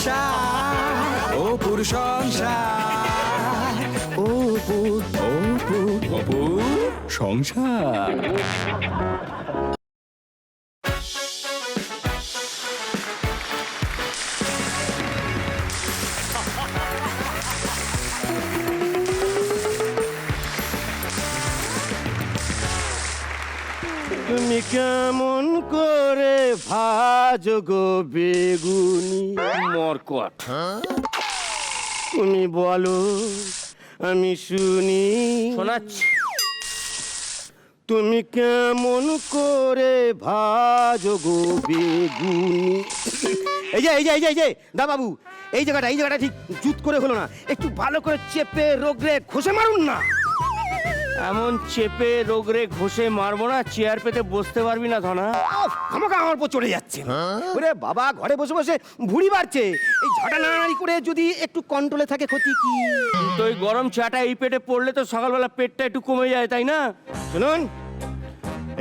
সংসার, অপুর সংসার, অপুর অপুর অপুর সংসার। তুমি কেমন করে ভাজো গো বেগুনি মরকট, তুমি বলো আমি শুনি। শোনাচ্ছি, তুমি কেমন করে ভাজো গো বেগুনি। এই যে এই যে এই যে এই যে দা বাবু, এই জায়গাটা ঠিক জুত করে হলো না, একটু ভালো করে চেপে রোগরে ঘষে মারুন না। এমন চেপে রোগরে ঘষে মারবো না, চেয়ার পেতে বসতে পারবি না ধনা। আমাকে আমার উপর চলে যাচ্ছে। ওরে বাবা, ঘরে বসে বসে ভুঁড়ি বাড়ছে, এই ঝাঁটা নাড়ানাড়ি করে যদি একটু কন্ট্রোলে থাকে ক্ষতি কি? তো এই গরম চাটা এই পেটে পড়লে তো সকালবেলা পেটটা একটু কমে যায়, তাই না? শুনুন,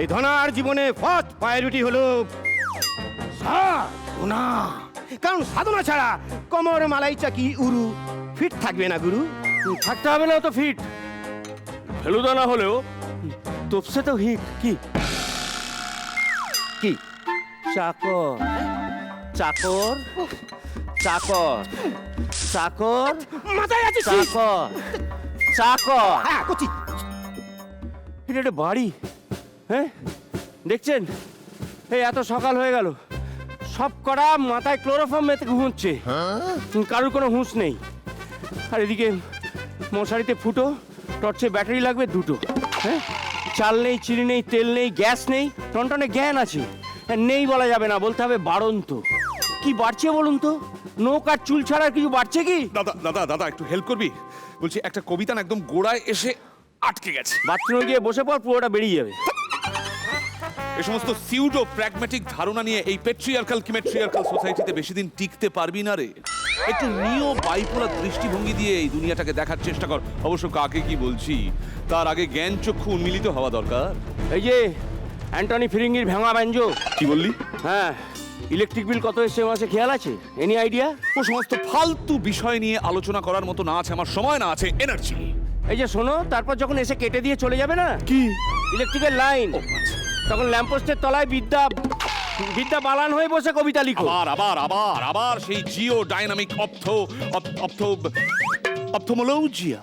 এই ধনার জীবনে ফার্স্ট প্রায়োরিটি হলো সাধনা। কারণ সাধনা ছাড়া কোমর মালাই চাকি উরু ফিট থাকবে না গুরু। থাকতে হবে না তো ফিট, ফেলুদা না হলেও তোপসে তো হিট। কি কি চাকর চাকর চাকর চাকর মাথায় আছে চাকর চাকর। হ্যাঁ কচি, এটা একটা বাড়ি। হ্যাঁ দেখছেন, এই এত সকাল হয়ে গেল, সব করা মাথায় ক্লোরোফর্ম মেতে ঘুমোচ্ছে, কারোর কোনো হুঁশ নেই। আর এদিকে মশারিতে ফুটো, টর্চে ব্যাটারি লাগবে দুটো। হ্যাঁ, চাল নেই, চিনি নেই, তেল নেই, গ্যাস নেই, টনটনে জ্ঞান আছে, নেই বলা যাবে না, বলতে হবে বাড়ন্ত। কি বাড়ছে বলুন তো? নোক আর চুল ছাড়া কিছু বাড়ছে কি? দাদা দাদা দাদা একটু হেল্প করবি? বলছি একটা কবিতা না একদম গোড়ায় এসে আটকে গেছে। বাথরুমে গিয়ে বসে পর, পুরোটা বেরিয়ে যাবে। এই সমস্ত সিউডো প্র্যাগম্যাটিক ধারণা নিয়ে এই পেট্রিয়ার্কাল কিমেট্রিয়ার্কাল সোসাইটিতে বেশি দিন টিকতে পারবি না রে। একটু নিও বাইপোলার দৃষ্টিভঙ্গি দিয়ে এই দুনিয়াটাকে দেখার চেষ্টা কর। অবশ্য কাকে কি বলছি, তার আগে জ্ঞান চক্ষু উন্মিলিত হওয়া দরকার। এই যে অ্যান্টনি ফিরিঙ্গির ভেঙা ব্যঞ্জো। কি বললি? হ্যাঁ, ইলেকট্রিক বিল কত এসছে মাসে খেয়াল আছে? Any idea? ও সমস্ত ফালতু বিষয় নিয়ে আলোচনা করার মতো না আছে আমার সময়, না আছে এনার্জি। এই যে শোনো, তারপর যখন এসে কেটে দিয়ে চলে যাবে না কি ইলেকট্রিকের লাইন, তখন ল্যাম্পপোস্টের তলায় বিদ্যা বালান হয়ে বসে কবিতা লিখো। আবার আবার আবার আবার সেই জিও ডাইনামিক অপথোমোলজিয়া।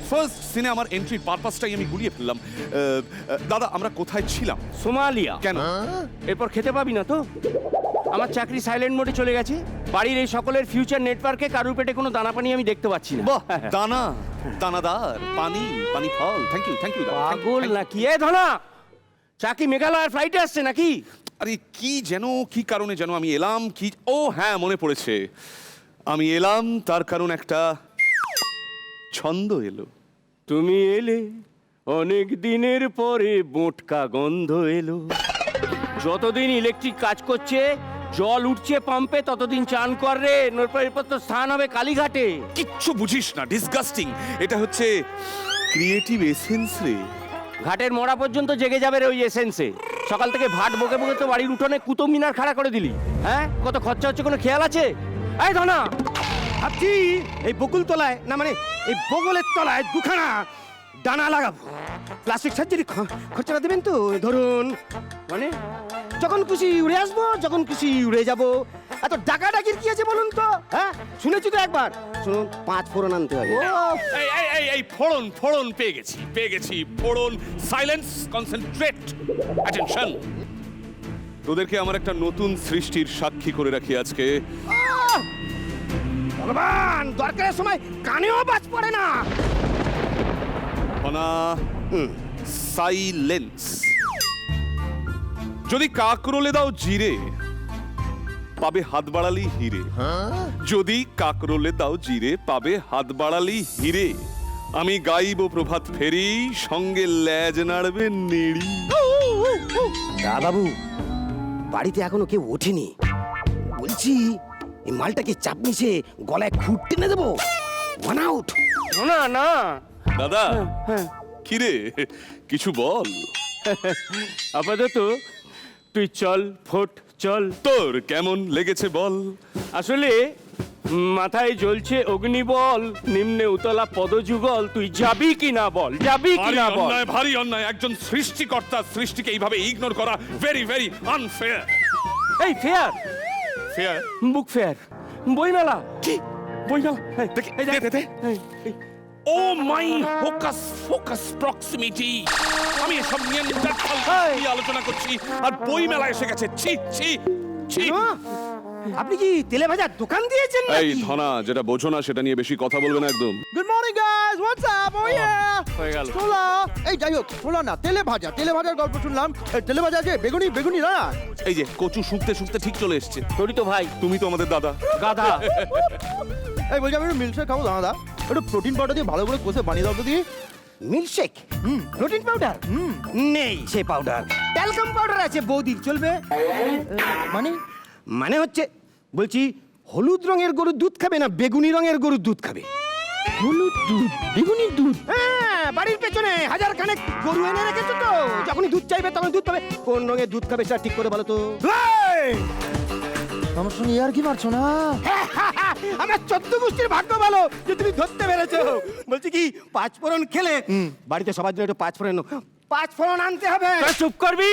ফার্স্ট সিনে আমার এন্ট্রির পারপাসটাই আমি গুলিয়ে ফেললাম। দাদা আমরা কোথায় ছিলাম? সোমালিয়া। কেন? এরপর খেতে পাবি না তো? আমার চাকরি সাইলেন্ট মোডে চলে গেছে, বাড়ির এই সকলের ফিউচার নেটওয়ার্কে কারুর পেটে কোনো দানা পানি আমি দেখতে পাচ্ছি না। বাহ, দানা দানাদার পানি পানি ফল। থ্যাংক ইউ পাগল নাকি এ ধনা? চাকি মেঘালয়ের ফ্লাইটে আসছে নাকি? আরে কি যেন, কি কারণে যেন আমি এলাম, কি ও হ্যাঁ মনে পড়েছে, আমি এলাম তার কারণ একটা ছন্দ এলো। তুমি এলে অনেক দিনের পরে, বোটকা গন্ধ এলো। যতদিন ইলেকট্রিক কাজ করছে, জল উঠছে পাম্পে, ততদিন চান কর রে, এরপর তো স্থান হবে কালীঘাটে। কিচ্ছু বুঝিস না, ডিসগাস্টিং। এটা হচ্ছে ক্রিয়েটিভ এসেন্স রে। ঘাটের মোড়া পর্যন্ত জেগে যাবে রে ওই এসেন্সে। সকাল থেকে ভাট বকে বকে তো বাড়ির উঠোনে কুতুব মিনার খাড়া করে দিলি। হ্যাঁ, কত খরচা হচ্ছে কোনো খেয়াল আছে? এই ধনা, ভাবছি এই বকুল তলায়, না মানে এই বগলের তলায় দুখানা ডানা লাগাবো। প্লাস্টিক সার্জারি খরচাটা দেবেন তো? ধরুন মানে যখন খুশি উড়ে আসবো, যখন খুশি উড়ে যাবো। এত ডাকাডাকির কি আছে বলুন তো? হ্যাঁ, শুনেছি তো একবার। শুনুন, 5 ফোড়ন আনতে হবে। এই ফোড়ন ফোড়ন পেয়ে গেছি ফোড়ন। Silence, concentrate, attention. তোদেরকে আমার একটা নতুন সৃষ্টির সাক্ষী করে রাখি আজকে। ভগবান, দরকারের সময় কানেও বাজ পড়ে না। সাইলেন্স। যদি কাকরোলে দাও জিরে, পাবে হাত বাড়ালি হিরে। যদি কাকরোলে দাও জিরে, পাবে হাত বাড়ালি হিরে। আমি গাইব প্রভাত ফেরি, সঙ্গে ল্যাজ নাড়বে নেড়ি। দা বাবু, বাড়িতে এখনো কেউ ওঠেনি, বলছি এই মালটাকে চাপ নিচে গলায় খুঁট টেনে দেবো। One out. না না দাদা, কিরে কিছু বল। আপাতত তুই চল, ফোট চল। তোর কেমন লেগেছে বল। আসলে মাথায় জ্বলছে অগ্নিবল, নিম্নে উতলা পদযুগল, তুই যাবি কি না বল, যাবি কি না বল? ভারী অন্যায়, একজন সৃষ্টিকর্তার সৃষ্টিকে এইভাবে ইগনোর করা ভেরি ভেরি আনফেয়ার। এই ফেয়ার, ফেয়ার? বুক ফেয়ার, বইমেলা। কি বইমেলা, দেখি, এই দেখ, দে। এই, এই। ও মাই হোকাস ফোকাস প্রক্সিমিটি, আমি এসব নিয়ে আলোচনা করছি আর বই মেলা এসে গেছে। ছি ছি ছি। আপনি কি তেলে ভাজার দোকান দিয়েছেন এই ধনা, যেটা বোঝো না সেটা নিয়ে বেশি কথা বলবে না একদম। Good morning guys, what's up? Oh yeah, হয়ে গেল। ছোলা। এই যাই হোক, ছোলা না, তেলে ভাজার গল্প শুনলাম। এই তেলে ভাজা আছে, বেগুনি না? এই যে কচু শুকতে শুকতে ঠিক চলে এসছে। তোরই তো ভাই, তুমি তো আমাদের দাদা। গাধা। এই বলছি আমি একটু মিল্কশেক খাবো দাদা, একটু প্রোটিন পাউডার দিয়ে ভালো করে কষে বানিয়ে দাও তো দিয়ে। মিল্কশেক, প্রোটিন পাউডার নেই, সে পাউডার ট্যালকাম পাউডার আছে বৌদির, চলবে? মানে মানে হচ্ছে বলছি হলুদ রঙের গরুর দুধ খাবে না বেগুনি রঙের গরুর দুধ খাবে? হলুদ দুধ, বেগুনির দুধ। হ্যাঁ, বাড়ির পেছনে হাজার খানেক গরু এনে রেখেছো তো, যখনই দুধ চাইবে তখন দুধ পাবে। কোন রঙের দুধ খাবে সেটা ঠিক করে বলো তো। আমার সঙ্গে ইয়ার কি মারছো না? আমার 14 গোষ্ঠীর ভাগ্য ভালো যে তুমি ধরতে পেরেছো। বলছি কি, 5 ফোড়ন খেলে বাড়িতে সবার জন্য একটু 5 ফোড়ন আনতে হবে। তোরা চুপ করবি?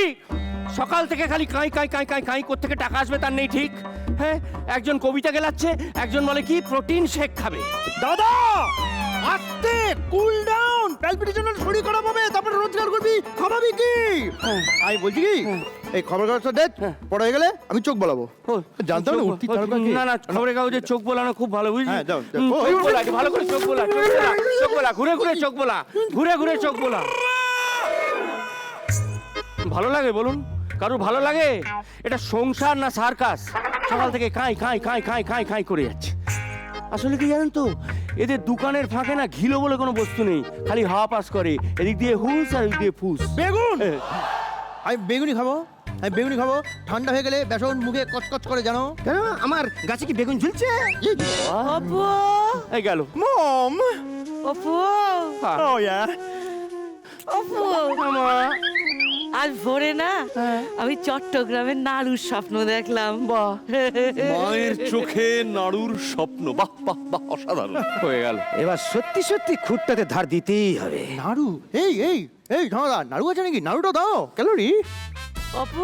সকাল থেকে খালি কাঁই কাঁই কাঁই কাঁই কাঁই কোত্থেকে টাকা আসবে তার নেই ঠিক। হ্যাঁ, একজন কবিতা গেলাচ্ছে, একজন বলে কি প্রোটিন শেক খাবে। দাদা আস্তে, কুল ডাউন, প্যালপিটেশনের শরীর খারাপ হবে, তারপর রোজগার করবি, খাওয়াবি কি? আমি বলছি কি, এই খবর কাগজটা দেখ, পড়ে গেলে আমি চোখ বলাবো। জানতাম না উঠতি তারকা কি? না না, খবরের কাগজে চোখ বোলানো খুব ভালো, বুঝলি? হ্যাঁ, যাও, যাও। চোখ বোলা, ভালো করে চোখ বোলা, চোখ বোলা, ঘুরে ঘুরে চোখ বোলা, ঘুরে ঘুরে চোখ বোলা। ভালো লাগে বলুন? কারুর ভালো লাগে? এটা সংসার না সার্কাস? সকাল থেকে কাঁই কাঁই কাঁই কাঁই কাঁই কাঁই করে যাচ্ছে। আসলে কি জানেন তো, এদের দোকানের ফাঁকে না ঘিলো বলে কোনো বস্তু নেই, খালি হাওয়া পাস করে, এদিক দিয়ে হুস আর এদিক দিয়ে ফুস। বেগুন, আমি বেগুনি খাবো, ঠান্ডা হয়ে গেলে বেসন মুখে কচকচ করে, জানো? কেন, আমার গাছে কি বেগুন ঝুলছে? অপু, এই গেল। মম, অপু, ও ইয়া, অপু, আজ ভোরে না আমি চট্টগ্রামের নাড়ুর স্বপ্ন দেখলাম। বাহ, মায়ের চোখে নাড়ুর স্বপ্ন, বাহ বাহ বাহ, অসাধারণ। হয়ে গেল। এবার সত্যি সত্যি খুঁটটাতে ধার দিতেই হবে। নাড়ু, এই ঝাঁদা, নাড়ু আছে নাকি? নাড়ুটা দাও, ক্যালোরি। অপু,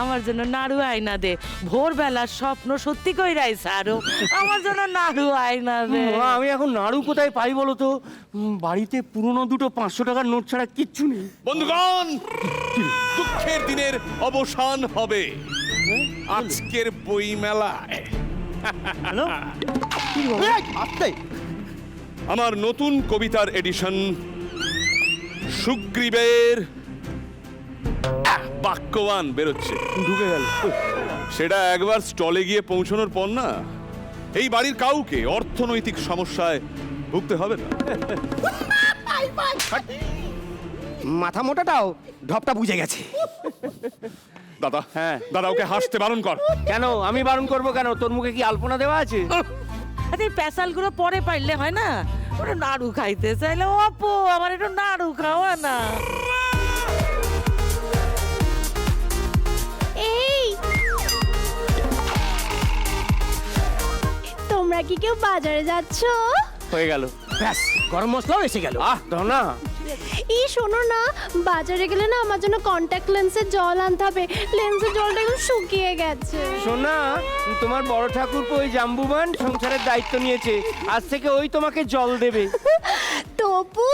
আমার জন্য নাড়ু আয়না দে। ভোরবেলার স্বপ্ন সত্যি কইরাই সারো, আমার জন্য নাড়ু আয়না দে। মা, আমি এখন নাড়ু কোথায় পাই বলো তো? বাড়িতে পুরনো দুটো 500 টাকার নোট ছাড়া কিচ্ছু নেই। বন্ধুগণ, দুঃখের দিনের অবসান হবে আজকের বই মেলায়। আস্তে, আমার নতুন কবিতার এডিশন সুগ্রীবের বাক্যবান বেরোচ্ছে, ঢুকে গেল। সেটা একবার স্টলে গিয়ে পৌঁছানোর পর না এই বাড়ির কাউকে অর্থনৈতিক সমস্যায় ভুগতে হবে না। মাথা মোটাটাও ঢপটা বুঝে গেছে। দাদা, হ্যাঁ। দাদা, ওকে হাসতে বারণ কর। কেন আমি বারণ করবো কেন? তোর মুখে কি আলপনা দেওয়া আছে? আরে পেশালগুলো পরে পাইলে হয় না? ওটা নাড়ু খাইতে চাইলে, অপু আমার একটু নাড়ু খাওয়া না। এই, তোমরা কি কেউ বাজারে যাচ্ছ? হয়ে গেল। ব্যাস, গরম মশলাও এসে গেল। দাও না। এই শোনো না, বাজারে গেলে না আমার জন্য কন্ট্যাক্ট লেন্সের জল আনতে হবে, লেন্সের জলটা একদম শুকিয়ে গেছে। সোনা, তোমার বড় ঠাকুরপো ওই জাম্বুবান সংসারের দায়িত্ব নিয়েছে, আজ থেকে ওই তোমাকে জল দেবে। তপু,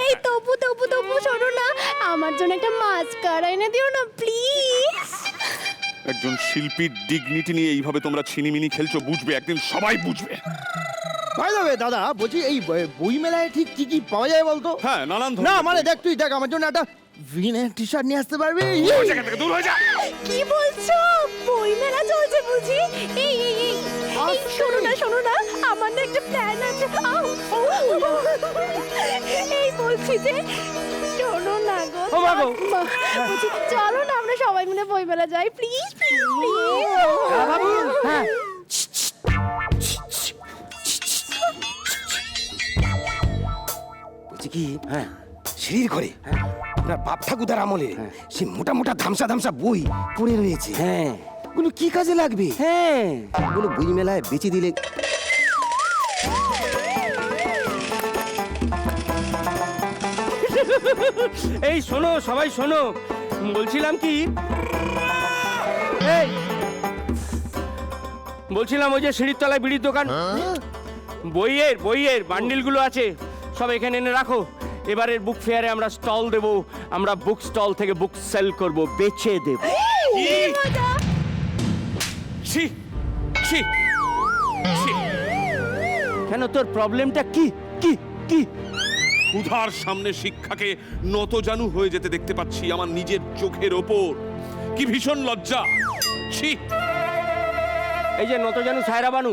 এই তপু তপু তপু, শোনো না, আমার জন্য একটা মাস্কারা এনে দিও না প্লিজ। একজন শিল্পীর ডিগনিটি নিয়ে এইভাবে তোমরা ছিনিমিনি খেলছো, বুঝবে একদিন, সবাই বুঝবে। ভাই যাবে দাদা, বলছি এই বই মেলায় ঠিক কি কি পাওয়া যায় বলতো? হ্যাঁ, নানান না ধরনের মানে বই। দেখ, তুই দেখ, আমার জন্য একটা ভিনের টি শার্ট নিয়ে আসতে পারবি? ওই জায়গা থেকে দূর হয়ে যা। কি বলছো? বই মেলা চলছে বুঝি? এই এই এই এই, শোনো না, আমার না একটা প্ল্যান আছে। এই বলছি যে, শোনো না গো, ও মা গো। বলছি, চলো না আমরা সবাই মিলে বই মেলা যাই, প্লিজ প্লিজ প্লিজ। হ্যাঁ, বলছি কি, হ্যাঁ, সিঁড়ির ঘরে আপনার বাপ ঠাকুরদার আমলে সেই মোটা মোটা ধামসা ধামসা বই পড়ে রয়েছে। হ্যাঁ, ওগুলো কি কাজে লাগবে? হ্যাঁ ওগুলো বই মেলায় বেচে দিলে এই শোনো সবাই শোনো, বলছিলাম কি এই বলছিলাম ওই যে সিঁড়ির তলায় বিড়ির দোকান, বইয়ের বান্ডিলগুলো আছে সব এখানে এনে রাখো। এবারের বুক ফেয়ারে আমরা স্টল দেব, আমরা বুক স্টল থেকে বুক সেল করব, বেচে দেব। ছি ছি ছি। কেন তোর প্রবলেমটা কি কি কি? ক্ষুধার সামনে শিক্ষাকে নতজানু হয়ে যেতে দেখতে পাচ্ছি আমার নিজের চোখের ওপর। কি ভীষণ লজ্জা। ছি। এই যে নতজানু সায়রা বানু,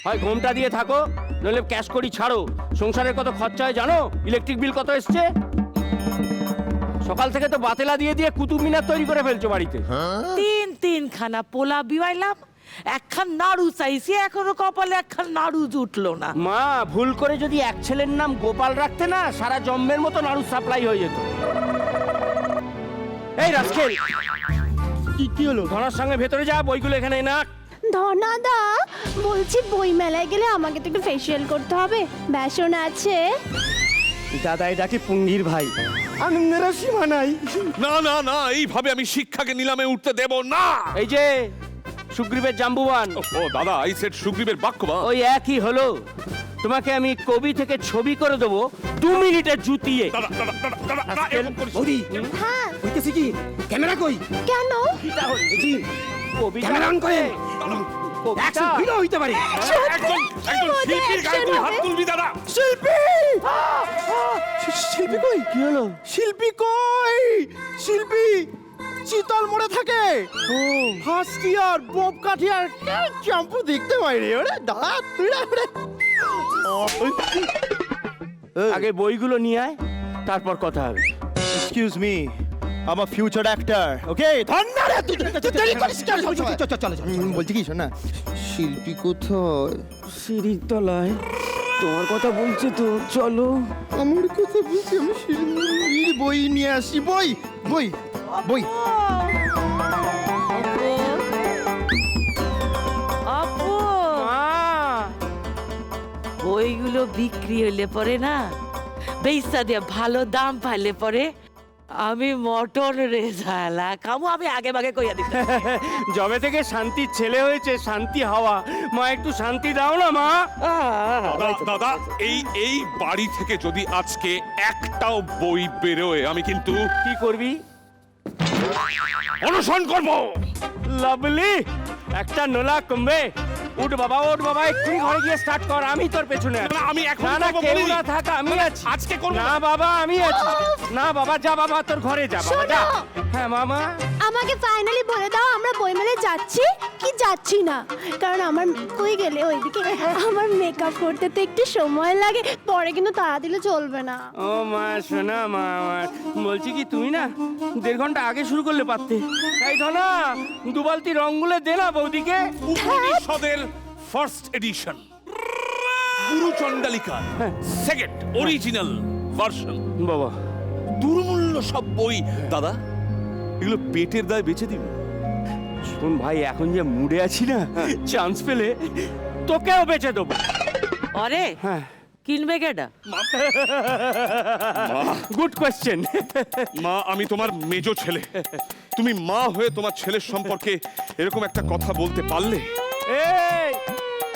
হয় ঘোমটা দিয়ে থাকো নইলে ক্যাশ করি ছাড়ো। সংসারের কত খরচা হয় জানো? ইলেকট্রিক বিল কত এসছে? সকাল থেকে তো বাতেলা দিয়ে দিয়ে কুতুব মিনার তৈরি করে ফেলছো বাড়িতে। তিন খানা পোলা বিওয়াইলাম, একখান নাড়ু চাইছি, এখনো কপালে একখান নাড়ু জুটলো না। মা ভুল করে যদি এক ছেলের নাম গোপাল রাখতে না, সারা জম্মের মতো নাড়ু সাপ্লাই হয়ে যেত। এই রাস্কেল, কি হলো? ধনার সঙ্গে ভেতরে যা, বইগুলো এখানে না। ধনাদা, বলছি বই মেলায় গেলে আমাকে তো একটু ফেসিয়াল করতে হবে, বেসন আছে? দাদা এটা কি পুঙ্গির ভাই, আনন্দের আর সীমা নাই। না না না, এইভাবে আমি শিক্ষাকে নিলামে উঠতে দেব না। এই যে সুগ্রীবের জাম্বুবান, ও দাদা, আই সেড সুগ্রীবের বাক্য বা। ওই একই হলো। তোমাকে আমি কবি থেকে ছবি করে দেবো 2 মিনিটে জুতিয়ে। দাদা দাদা দাদা দাদা না, এরকম করিস না। বৌদি হ্যাঁ। হইতেছে কি? ক্যামেরা কই? কেন? এই যে কবিতা ক্যামেরা অন করেন। কবিতা। অ্যাকশন ভিডিও হইতে পারে। একদম একদম শিল্পীর গায়ে তুই হাত তুলবি দাদা। শিল্পী শিল্পী কই? কি হলো? শিল্পী কই? শিল্পী চিতল মোড়ে থাকে। ফার্স্ট ইয়ার বব কাঠিয়ার চ্যাম্পু দেখতে পাই রে। ওরে দাদা তুই না ওরে। আগে বইগুলো নিয়ে আয়, তারপর কথা হবে। Excuse me, I'm a future actor, okay? ধন্যবাদ রে, তুই দেরি করিস কেন? চল বলছি কি শোন না, শিল্পী কোথায়? সিঁড়ির তলায় তোমার কথা বলছে তো, চলো। আমার কথা বলছি, আমি শিল্পীর বই নিয়ে আসি। বই বই বই আপু, মা, বইগুলো বিক্রি হইলে পরে না, বেচা দিয়ে ভালো দাম পাইলে পরে আমি মটন রেজালা কামু, আমি আগে ভাগে কইয়া দিতে। জবে থেকে শান্তির ছেলে হয়েছে, শান্তি হাওয়া। মা একটু শান্তি দাও না মা। দাদা দাদা, এই বাড়ি থেকে যদি আজকে একটাও বই বেরোয়, আমি কিন্তু কি করবি? অনশন করব। লাভলি, একটা নোলা কমবে। উঠ বাবা, ওঠ বাবা, এক্ষুনি ঘরে গিয়ে স্টার্ট কর, আমি তোর পেছনে আছি। না, আমি এখন না না, করবো কেউ বলিনি। না থাক, আমি আছি। আজকে করবো না না। বাবা, আমি আছি। না বাবা, যা বাবা, তোর ঘরে যা বাবা, যা। শোনো। হ্যাঁ মামা। আমাকে ফাইনালি বলে দাও আমরা বই মেলায় যাচ্ছি কি যাচ্ছি না, কারণ আমার কই গেলে ওইদিকে আমার মেকআপ করতে তো একটু সময় লাগে, পরে কিন্তু তাড়া দিলে চলবে না। ও মা, শোনা মা আমার, বলছি কি তুমি না 1.5 ঘন্টা আগে শুরু করলে পারতে। এই ধনা, 2 বালতি রং গুলে দে না বৌদিকে। উপনিষদের ফার্স্ট এডিশন, গুরু চণ্ডালিকা সেকেন্ড অরিজিনাল ভার্সন। বাবা, দুর্মূল্য সব বই। দাদা, এগুলো পেটের দায় বেচে দিবি? শোন ভাই, এখন যে মুডে আছি না, চান্স পেলে তোকেও বেচে দেবো। অরে হ্যাঁ, কিনবে কেডা? Good question. মা, আমি তোমার মেজো ছেলে। তুমি মা হয়ে তোমার ছেলের সম্পর্কে এরকম একটা কথা বলতে পারলে? এই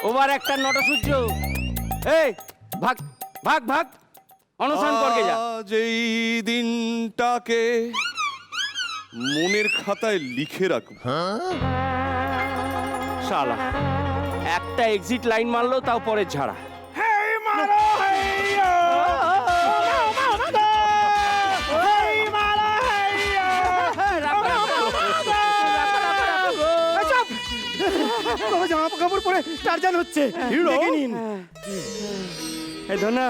ওবার একটা নটসূর্য। এই ভাগ ভাগ ভাগ, অনশন করকে যা। আজ এই দিনটাকে মনের খাতায় লিখে রাখবো। শালা একটা এক্সিট লাইন মারলো, তাও পরে ঝাড়া। বাবা জামা কাপড় পরে টারজান হচ্ছে। দেখে নিন। এই ধনা,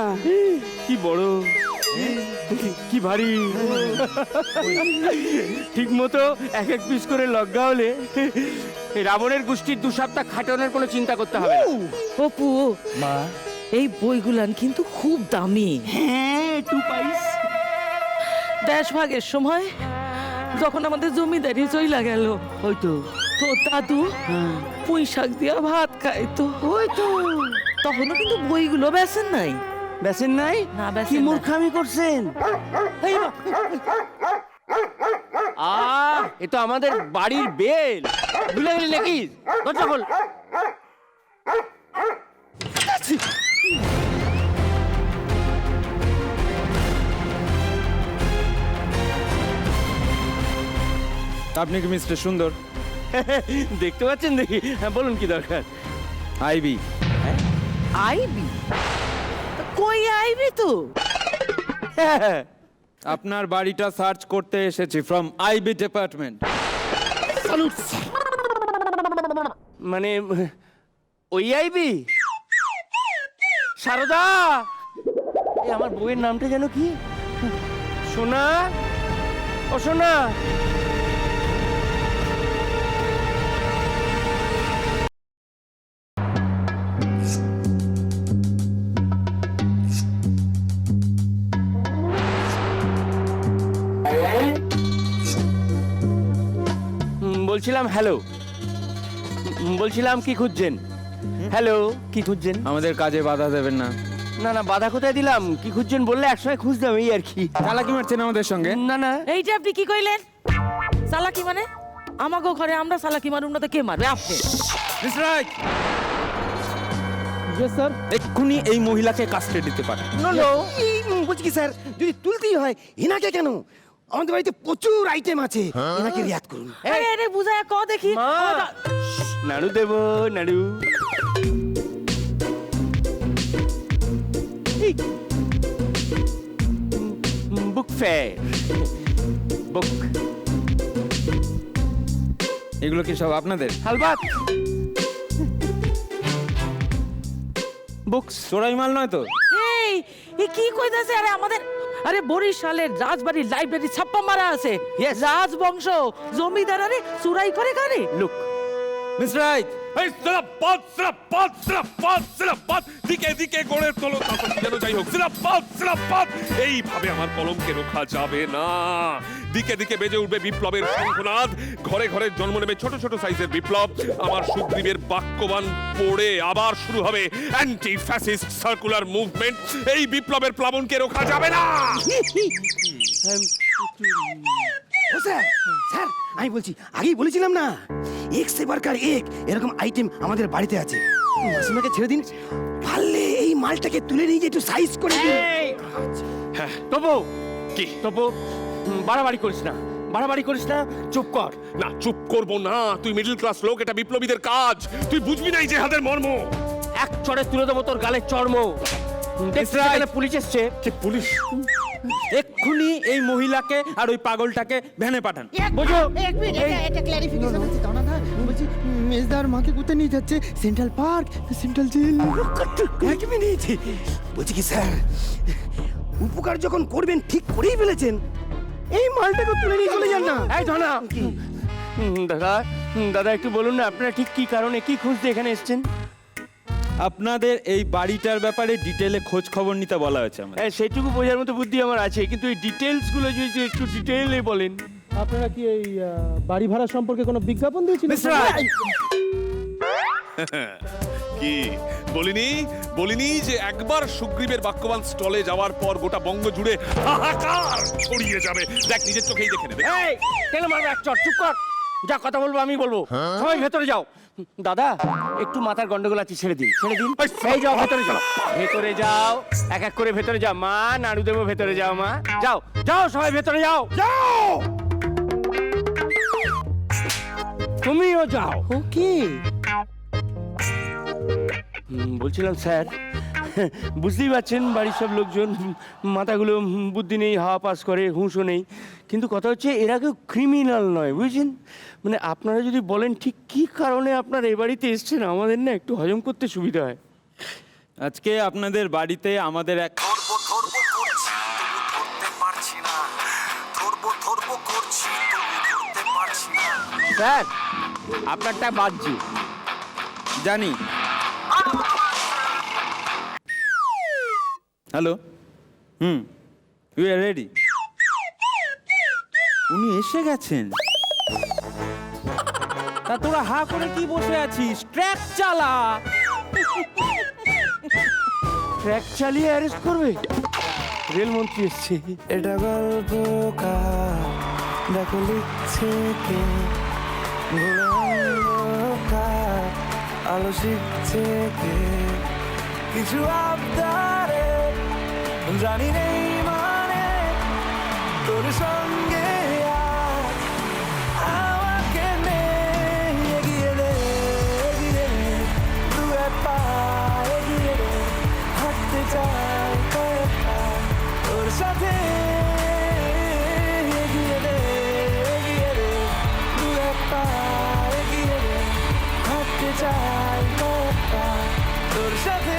কি বড়, কি ভারী। ঠিক মতো এক এক পিস করে লগ্গা হলে এই রাবণের গোষ্ঠীর 2 সপ্তাহ খাটানোর কোনো চিন্তা করতে হবে না। অপু, মা, এই বইগুলান কিন্তু খুব দামি। হ্যাঁ, 2 পাইস। দেশ ভাগের সময় যখন আমাদের জমিদারি চইলা গেল, হয়তো ও দাদু পুঁই শাক দিয়া ভাত খাইতো। ওই তো তখনও কিন্তু বইগুলো বেচেন নাই। বেসেন নাই? না, বেচেন কি নাই। মূর্খামি করছেন? এই বা- এ তো আমাদের বাড়ির বেল, ভুলে গেলি নাকি? দরজা খোল। আপনি কি মিস্টার সুন্দর? দেখতে পাচ্ছেন দেখি? হ্যাঁ বলুন কি দরকার? আইবি। আইবি? তা কই আইবি তো? আপনার বাড়িটা সার্চ করতে এসেছি ফ্রম আইবি ডিপার্টমেন্ট। মানে ওই আইবি? সারদা, এই আমার বউয়ের নামটা যেন কি? সোনা, ও সোনা। বলছিলাম হ্যালো, বলছিলাম কি খুঁজছেন? হ্যালো, কি খুঁজছেন? আমাদের কাজে বাধা দেবেন না। না না, বাধা কোথায় দিলাম? কি খুঁজছেন বললে একসময় খুঁজতাম, এই আর কি। চালাকি মারছেন আমাদের সঙ্গে। না না, এইটা আপনি কি কইলেন? চালাকি মানে? আমাগো ঘরে আমরা চালাকি মারুম না তো কে মারবে? আপনি। মিস্টার রায়, স্যার। এক্ষুনি এই মহিলাকে কাস্টাডিতে পাঠান। বলছি কি স্যার, যদি তুলতেই হয় এনাকে কেন? আমাদের বাড়িতে প্রচুর আইটেম আছে, এনাকে রিয়াদ করুন। আরে আরে বুঝায় ক দেখি। নাড়ু দেবো, নাড়ু। বুক ফেয়ার, বুক। এগুলো কি সব আপনাদের? হালবাত বুকস চোরাই মাল নয় তো? এই এ কি কইতাছে? আরে আমাদের আরে বরিশালের রাজবাড়ির লাইব্রেরি ছাপ্পা মারা আছে। Yes. রাজবংশ জমিদার আরে চুরাই করে কারে? লুক। মিস্টার রায়, এই সিরাপাত দিকে দিকে গোড়ের তলো যেন যাই হোক, সিরাপাত এইভাবে আমার কলমকে রোখা যাবে না। দিকে দিকে বেজে উঠবে বিপ্লবের শঙ্খনাদ, ঘরে ঘরে জন্ম নেবে ছোট ছোট সাইজের বিপ্লব। আমার সুগ্রীবের বাক্যবান পড়ে আবার শুরু হবে অ্যান্টি ফ্যাসিস্ট সার্কুলার মুভমেন্ট। এই বিপ্লবের প্লাবনকে রোখা যাবে না। ও স্যার, স্যার আমি বলছি, আগেই বলেছিলাম না, এক সে বারকার এক এরকম আইটেম আমাদের বাড়িতে আছে। মাসিমাকে ছেড়ে দিন, পারলে এই মালটাকে তুলে নিয়ে গিয়ে একটু সাইজ করে দিন। হ্যাঁ, তবু কি তবু বাড়াবাড়ি করিস না, বাড়াবাড়ি করিস না, চুপ কর। না, চুপ করবো না। তুই মিডল ক্লাস লোক, এটা বিপ্লবীদের কাজ। তুই বুঝবি না এই যে হাতের মর্ম। এক চড়ে তুলে দেবো তোর গালের চর্ম। দেখছিস এখানে পুলিশ এসছে। পুলিশ? এক্ষুনি এই মহিলাকে আর ওই পাগলটাকে ভ্যানে পাঠান। বুঝো, এটা ক্ল্যারিফিকেশন আছে দাদা। বলছি মেজদার মাকে কোথায় নিয়ে যাচ্ছে? Central park, central jail? এক মিনিট। বলছি কি স্যার, উপকার যখন করবেন ঠিক করেই ফেলেছেন, এই মালটাকে তুলে নিয়ে চলে যান না। এই ধনা, দাদা দাদা একটু বলুন না, আপনারা ঠিক কি কারণে, কি খুঁজতে এখানে এসেছেন? আপনাদের এই বাড়িটার ব্যাপারে ডিটেলে খোঁজ খবর নিতে বলা হয়েছে আমাদের। সেটুকু বোঝার মতো বুদ্ধি আমার আছে, কিন্তু এই ডিটেলস গুলো যদি একটু ডিটেইলে বলেন। আপনারা কি এই বাড়ি ভাড়া সম্পর্কে কোনো বিজ্ঞাপন দিয়েছিলেন? মিস্টার রায়, কি বলিনি যে একবার সুগ্রীবের বাক্যবান স্টলে যাওয়ার পর গোটা বঙ্গ জুড়ে হাহাকার ছড়িয়ে যাবে। দেখ, নিজের চোখেই দেখে নেবে। এই কেন মারবে? এক চট, চুপ কর। যা কথা বলবো আমি বলবো। সবাই ভেতরে যাও। দাদা একটু মাথার গন্ডগোল আছে, ছেড়ে দিন, ছেড়ে দিন। এই যাও, ভেতরে যাও, ভেতরে যাও, এক এক করে ভেতরে যাও। মা, নাড়ু দেবো, ভেতরে যাও। মা, যাও যাও, সবাই ভেতরে যাও, যাও। তুমিও যাও। ওকে। বলছিলাম স্যার, বুঝতেই পারছেন বাড়ির সব লোকজন মাথাগুলো বুদ্ধি নেই, হাওয়া পাস করে, হুঁশও নেই। কিন্তু কথা হচ্ছে এরা কেউ ক্রিমিনাল নয়, বুঝছেন? মানে আপনারা যদি বলেন ঠিক কী কারণে আপনারা এই বাড়িতে এসছেন, আমাদের না একটু হজম করতে সুবিধা হয়। আজকে আপনাদের বাড়িতে আমাদের এক স্যার আপনারটা বাজছে। জানি। Hello, you are ready? উনি এসে গেছেন? তা তোরা হা করে কি বসে আছিস? ট্র্যাক চালা। ট্র্যাক চালিয়ে অ্যারেস্ট করবে? রেলমন্ত্রী এসছে। এটা গল্প দেখো লিখছে কে, আলো শিখছে কে, কিছু আবদারে জানি নেই মানে তোর সঙ্গে আজ আমাকে নে, এগিয়ে দে দু এক পা এগিয়ে দে, হাঁটতে চাই কয়েক পা তোর সাথে, এগিয়ে দে দু এক পা এগিয়ে দে, হাঁটতে চাই কয়েক পা তোর সাথে।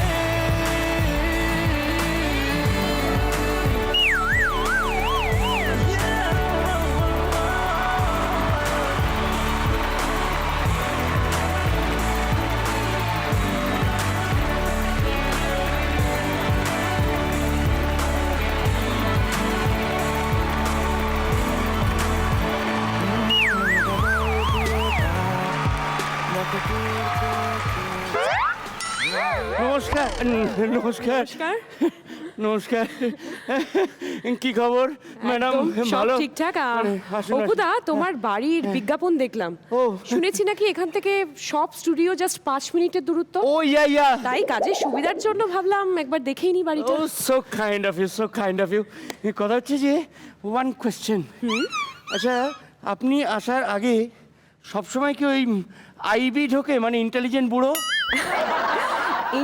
নমস্কার। নমস্কার নমস্কার। কি খবর ম্যাডাম? একদম সব ভালো? ঠিকঠাক। আসুন, অপুদা, তোমার বাড়ির বিজ্ঞাপন দেখলাম। ও। শুনেছি নাকি এখান থেকে সব স্টুডিও জাস্ট 5 মিনিটের দূরত্ব। ও ইয়া। তাই কাজের সুবিধার জন্য ভাবলাম একবার দেখেই নি বাড়িটা। Oh so kind of you, so kind of you. কথা হচ্ছে যে ওয়ান কোয়েশ্চেন। আচ্ছা, আপনি আসার আগে সবসময় কি ওই আইবি ঢোকে, মানে ইন্টেলিজেন্ট বুড়ো?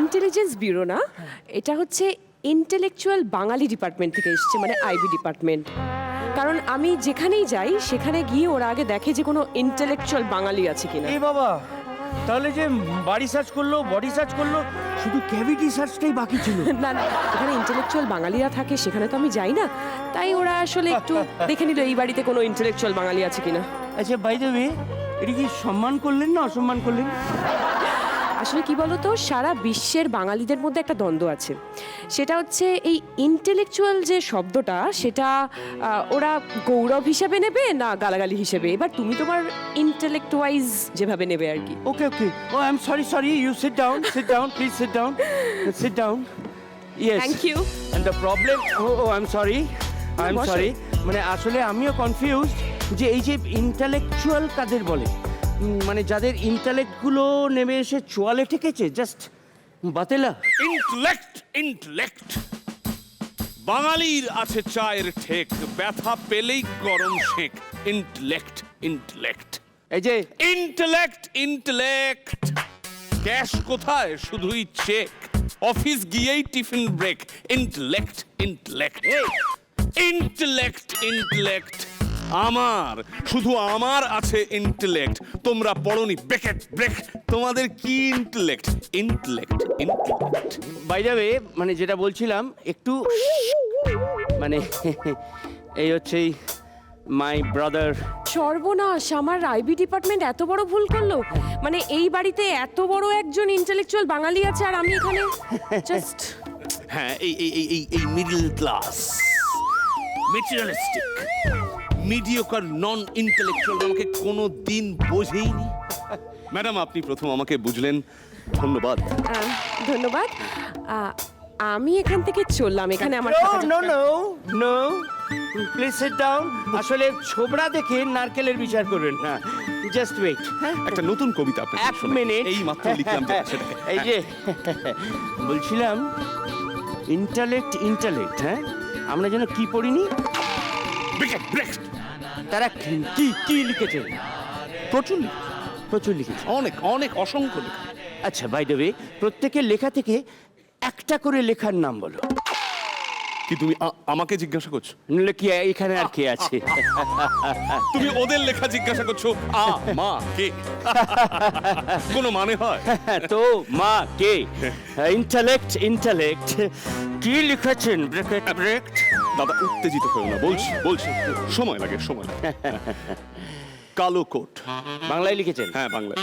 ইন্টেলিজেন্স ব্যুরো না, এটা হচ্ছে ইন্টেলেকচুয়াল বাঙালি ডিপার্টমেন্ট থেকে এসেছে, মানে আইবি ডিপার্টমেন্ট। কারণ আমি যেখানেই যাই সেখানে গিয়ে ওরা আগে দেখে যে কোনো ইন্টেলেকচুয়াল বাঙালি আছে কিনা। এই বাবা, তাহলে যে বাড়ি সার্চ করলো, বডি সার্চ করলো, শুধু ক্যাভিটি সার্চটাই বাকি ছিল। না না, এখানে ইন্টেলেকচুয়াল বাঙালিরা থাকে, সেখানে তো আমি যাই না, তাই ওরা আসলে একটু দেখে নিল এই বাড়িতে কোনো ইন্টেলেকচুয়াল বাঙালি আছে কিনা। আচ্ছা, বাই দ্য ওয়ে, এটা কি সম্মান করলেন না অসম্মান করলেন? আসলে কি বলতো, সারা বিশ্বের বাঙালিদের মধ্যে একটা দ্বন্দ্ব আছে, সেটা হচ্ছে এই ইন্টেলেকচুয়াল যে শব্দটা, সেটা ওরা গৌরব হিসেবে নেবে না গালাগালি হিসেবে। এবার তুমি তোমার ইন্টেলেক্টওয়াইজ যেভাবে নেবে আর কি। Okay okay, oh I am sorry, you sit down, please sit down. Yes, thank you. And the problem, oh I am sorry, বসো। মানে আসলে আমিও কনফিউজড যে এই যে ইন্টেলেকচুয়াল কাদের বলে, মানে যাদের ইন্টেলেক্টগুলো নেমে এসে চোয়ালে ঠেকেছে, জাস্ট বাতেলা। ইন্টেলেক্ট বাঙালির আছে চায়ের ঠেক, ব্যথা পেলেই গরম শেক। ইন্টেলেক্ট এই যে ইন্টেলেক্ট ক্যাশ কোথায়, শুধুই চেক, অফিস গিয়েই টিফিন ব্রেক। ইন্টেলেক্ট আমার, শুধু আমার আছে ইন্টেলেক্ট। তোমরা পড়নি বেকেট ব্রেক, তোমাদের কি ইন্টেলেক্ট? বাই দ্য ওয়ে, মানে যেটা বলছিলাম একটু, মানে এই হচ্ছে মাই ব্রাদার। সর্বনাশ, আমার আইবি ডিপার্টমেন্ট এত বড় ভুল করলো। মানে এই বাড়িতে এত বড় একজন ইন্টেলেকচুয়াল বাঙালি আছে আর আমি এখানে জাস্ট। হ্যাঁ, এই মিডল ক্লাস মেটেরিয়ালিস্টিক মিডিওকার নন ইন্টেলেকচুয়াল আমাকে কোনো দিন বোঝেইনি। ম্যাডাম, আপনি প্রথম আমাকে বুঝলেন, ধন্যবাদ। ধন্যবাদ। আমি এখান থেকে চললাম, এখানে আমার নো প্লিজ সিট ডাউন। আসলে ছোবড়া দেখে নারকেলের বিচার করবেন না, জাস্ট ওয়েট। একটা নতুন কবিতা আপনাকে এক শোনাই। মিনিট, এই মাত্র লিখলাম যেটা, সেটাকে। এই যে বলছিলাম ইন্টালেক্ট, হ্যাঁ, আমরা যেন কি পড়িনি, তারা কি লিখেছে? প্রচুর লিখেছে, অনেক অসংখ্য লেখা। আচ্ছা, বাই দ্য ওয়ে, প্রত্যেকের লেখা থেকে একটা করে লেখার নাম বলো। কি তুমি আমাকে জিজ্ঞাসা করছো? নইলে কি এখানে আর কে আছে? তুমি ওদের লেখা জিজ্ঞাসা করছো, মা কে? কোনো মানে হয়? তো মা কে? ইন্টালেক্ট কি লিখেছেন? ব্রেক। দাদা, উত্তেজিত হও না, বলছি সময় লাগে। কালো কোট বাংলায় লিখেছেন? হ্যাঁ, বাংলায়।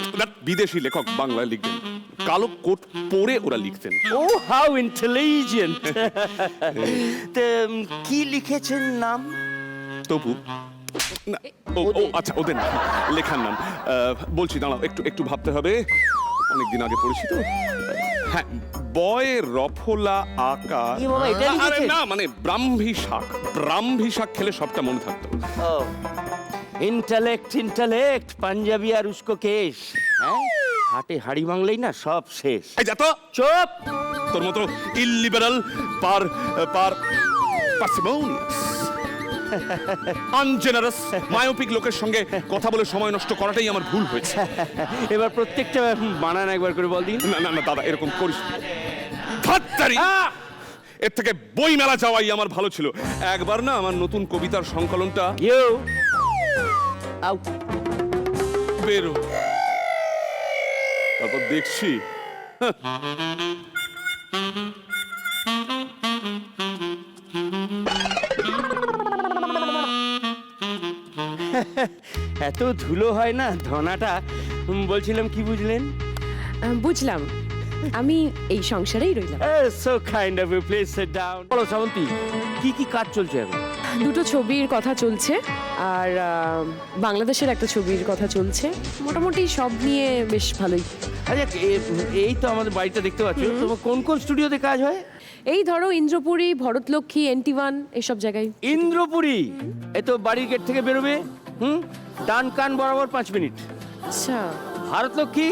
বিদেশি লেখক বাংলায় লিখবেন, কালো কোট পরে ওরা লিখতেন। ও হাউ ইন্টেলিজেন্ট। কি লিখেছেন নাম? তবু না, ও আচ্ছা, ওদের নাম, লেখার নাম। বলছি, দাঁড়াও, একটু ভাবতে হবে, অনেকদিন আগে পড়েছি তো। হ্যাঁ, বয় রফলা আকার। এ বাবা, এটা আরে লিখেছে? না, মানে ব্রাহ্মী শাক খেলে সবটা মনে থাকতো। ইন্টালেক্ট পাঞ্জাবি আর উস্কো কেশ। হ্যাঁ, হাটে হাড়ি ভাঙলেই না সব শেষ। এই যা তো, চুপ। তোর মতো ইলিবারাল পার্সিমোনিয়াস আনজেনারাস মায়োপিক লোকের সঙ্গে কথা বলে সময় নষ্ট করাটাই আমার ভুল হয়েছে। এবার প্রত্যেকটা বানান একবার করে বল দিন। না দাদা, এরকম করিস না। ধাত্তারি! এর থেকে বই মেলা যাওয়াই আমার ভালো ছিল। একবার না আমার নতুন কবিতার সংকলনটা ইউ আউ বেরো, তারপর দেখছি। এত ধুলো হয় না ধনাটা। বলছিলাম, কি বুঝলেন? বুঝলাম, আমি এই সংসারেই রইলাম। So kind of you, please sit down. বলো শ্রাবন্তী, কি কাজ চলছে এখন? দুটো ছবির কথা চলছে, আর বাংলাদেশের একটা ছবির কথা চলছে। মোটামুটি সব নিয়ে বেশ ভালোই। আচ্ছা, এই তো আমাদের বাড়িটা দেখতে পাচ্ছ। তোমার কোন স্টুডিওতে কাজ হয়? এই ধরো ইন্দ্রপুরী, ভরতলক্ষ্মী, NT1 এসব জায়গায়। ইন্দ্রপুরী? এ তো বাড়ির গেট থেকে বেরোবে, ডান কান বরাবর 5 মিনিট। আচ্ছা, ভারতলক্ষ্মী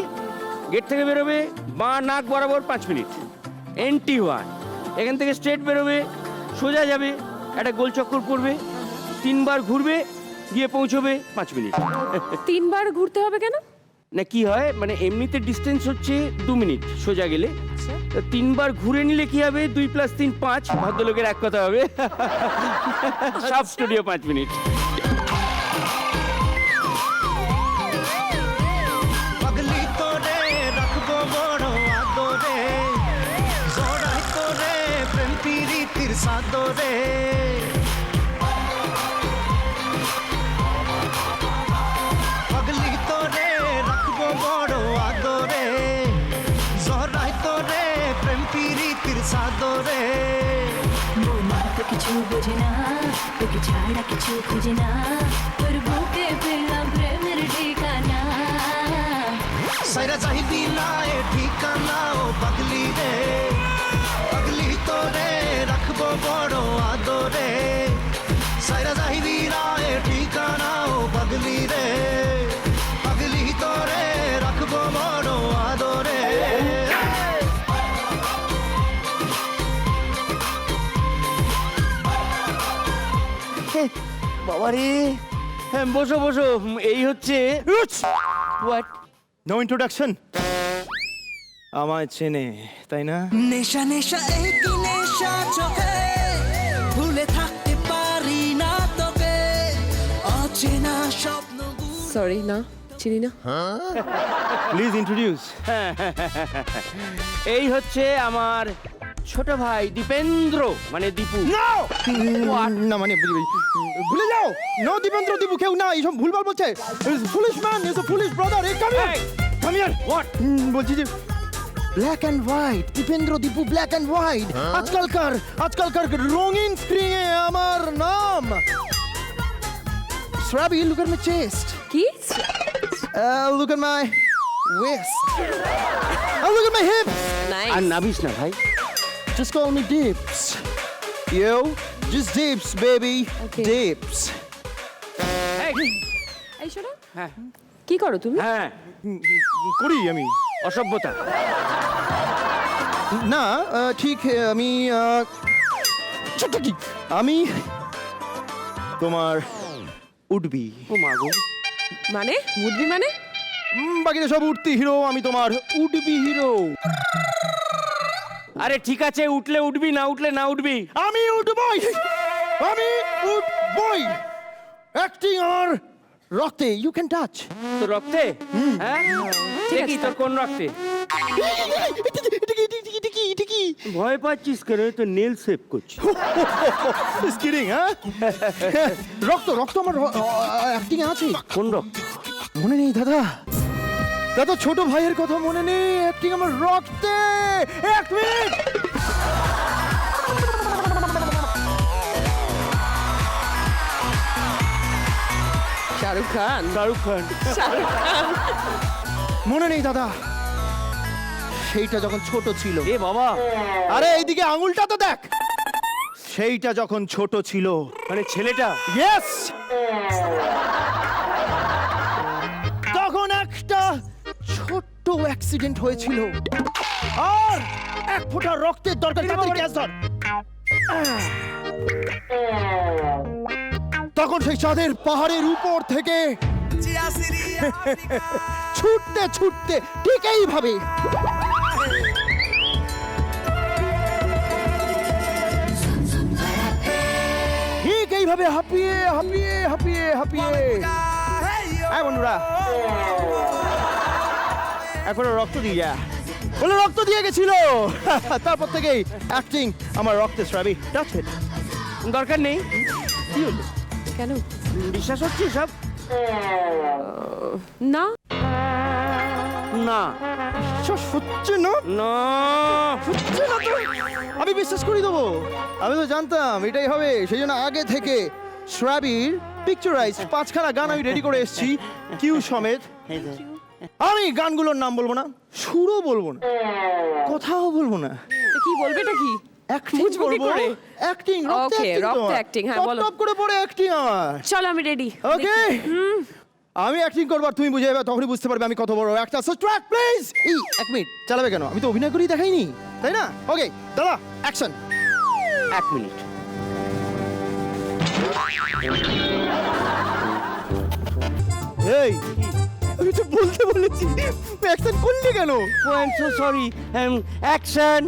গেট থেকে বেরোবে, বাঁ নাক বরাবর 5 মিনিট। NT1 এখান থেকে স্ট্রেট বেরোবে, সোজা যাবে, একটা গোল চক্কর পড়বে, 3 বার ঘুরবে, গিয়ে পৌঁছবে 5 মিনিট। 3 বার ঘুরতে হবে কেন? না, কি হয় মানে এমনিতে ডিস্টেন্স হচ্ছে 2 মিনিট সোজা গেলে, তো 3 বার ঘুরে নিলে কি হবে, 2 + 3 5, ভদ্রলোকের এক কথা হবে। সব স্টুডিও 5 মিনিট। পাগলি তোরে রাখবো বড় আদরে, জড়াই তোরে প্রেম প্রীতির সাদরে। পাগলি তোরে রাখবো বড় আদরে, জড়াই তোরে প্রেম প্রীতির সাদরে। মন তো কিছু বোঝে না, তোকে ছাড়া কিছু খুঁজে না, তোর বুকে পেলাম প্রেমের ঠিকানা। সাইরা চাহিবি না এ ঠিকানা, ও পাগলি রে, পাগলি তোরে রাখবো বড় আদরে। সাইরা চাহিবি না এ ঠিকানা, ও পাগলি রে, পাগলি তোরে রাখবো বড় আদরে। বাবারে, হ্যাঁ, বসো। এই হচ্ছে হোয়াট? No introduction. আমায় চেনে, তাই না? নেশা নেশা এই কি নেশা চোখে, ভুলে থাকতে পারি না তোকে, অচেনা স্বপ্ন। সরি, না চিনি না। Please introduce. এই হচ্ছে আমার ছোট ভাই দীপেন্দ্র, মানে দীপু। না মানে ভুলে যাও। নো দীপেন্দ্র, দীপু কেউ না, এইসব ভুলভাল বলছে। Foolish man, is a foolish brother. এই কাম হিয়ার। হোয়াট? বলছি যে black and white, Dipendra Dipu black and white. আজকালকার রঙিন স্ক্রিনে আমার নাম। Srabi, look at my chest. কি? Look at my waist. Look at my hips. আর নাবিস না ভাই। Just call me Dips. Yo, just Dips, baby. Okay. Dips. এই শোনো, হ্যাঁ কি করো তুমি? হ্যাঁ, করি আমি। অসভ্যতা। না, ঠিক আমি ছোট্ট ঠিক আমি তোমার উঠবি। ও মাগো, মানে বুঝবি মানে? বাকিরা সব উঠতি হিরো, আমি তোমার উঠবি হিরো। আরে ঠিক আছে, উঠলে উঠবি, না উঠলে না উঠবি। আমি উঠবই, আমি উঠবই। অ্যাক্টিং আমার রক্তে, ইউ ক্যান টাচ। তোর রক্তে? হ্যাঁ, দেখি তোর কোন রক্তে। ভয় পাচ্ছিস কেন? তো নেল সেভ করছি। কিডিং, হ্যাঁ? রক্ত আমার অ্যাক্টিং আছে। কোন রক্ত? মনে নেই দাদা, ছোট ভাইয়ের কথা মনে নেই? অ্যাক্টিং আমার রক্তে। এক মিনিট। শাহরুখ খান শাহরুখ খান। শাহরুখ খান মনে নেই দাদা, সেইটা যখন ছোট ছিল। এ বাবা, আরে এইদিকে আঙুলটা তো দেখ, সেইটা যখন ছোট ছিল। মানে ছেলেটা। ইয়েস, তখন একটা ছোট্ট অ্যাক্সিডেন্ট হয়েছিল আর এক ফোঁটা রক্তের দরকার। তাড়াতাড়ি গ্যাস ধর। তখন সেই চাঁদের পাহাড়ের উপর থেকে ছুটতে ছুটতে ঠিক এইভাবে ঠিক এইভাবে হাঁপিয়ে হাঁপিয়ে হাঁপিয়ে হাঁপিয়ে বন্ধুরা এখন রক্ত দিয়ে যা বলে রক্ত দিয়ে গেছিল। তারপর থেকেই অ্যাক্টিং আমার রক্তে স্রাবি। দরকার নেই। কি হলো? কেন? বিশ্বাস হচ্ছে সব? না না বিশ্বাস হচ্ছে না? না হচ্ছে না তো আমি বিশ্বাস করে দেবো। আমি তো জানতাম এটাই হবে, সেই জন্য আগে থেকে শ্রাবির পিকচারাইজ 5খানা গান আমি রেডি করে এসেছি, কিউ সমেত। আমি গানগুলোর নাম বলবো না, সুরও বলবো না, কথাও বলবো না। তো কি বলবে এটা কি? অ্যাক্টিং বুঝবো কি করবো, করে? অ্যাক্টিং, Okay, রক্ত acting, হ্যাঁ, বলো। টপ করে পড়ে অ্যাক্টিং আমার। চলো আমি রেডি। ওকে, আমি অ্যাক্টিং করবো আর তুমি বুঝে যাবে, তখনই বুঝতে পারবে আমি কত বড় একটা। So track please. এই এক মিনিট চালাবে কেন? আমি তো অভিনয় করেই দেখাইনি, তাই না? ওকে দাদা, অ্যাকশন। 1 মিনিট। এই আমি তো বলতে বলেছি, অ্যাকশন করলি কেন? Oh I am so sorry. Action.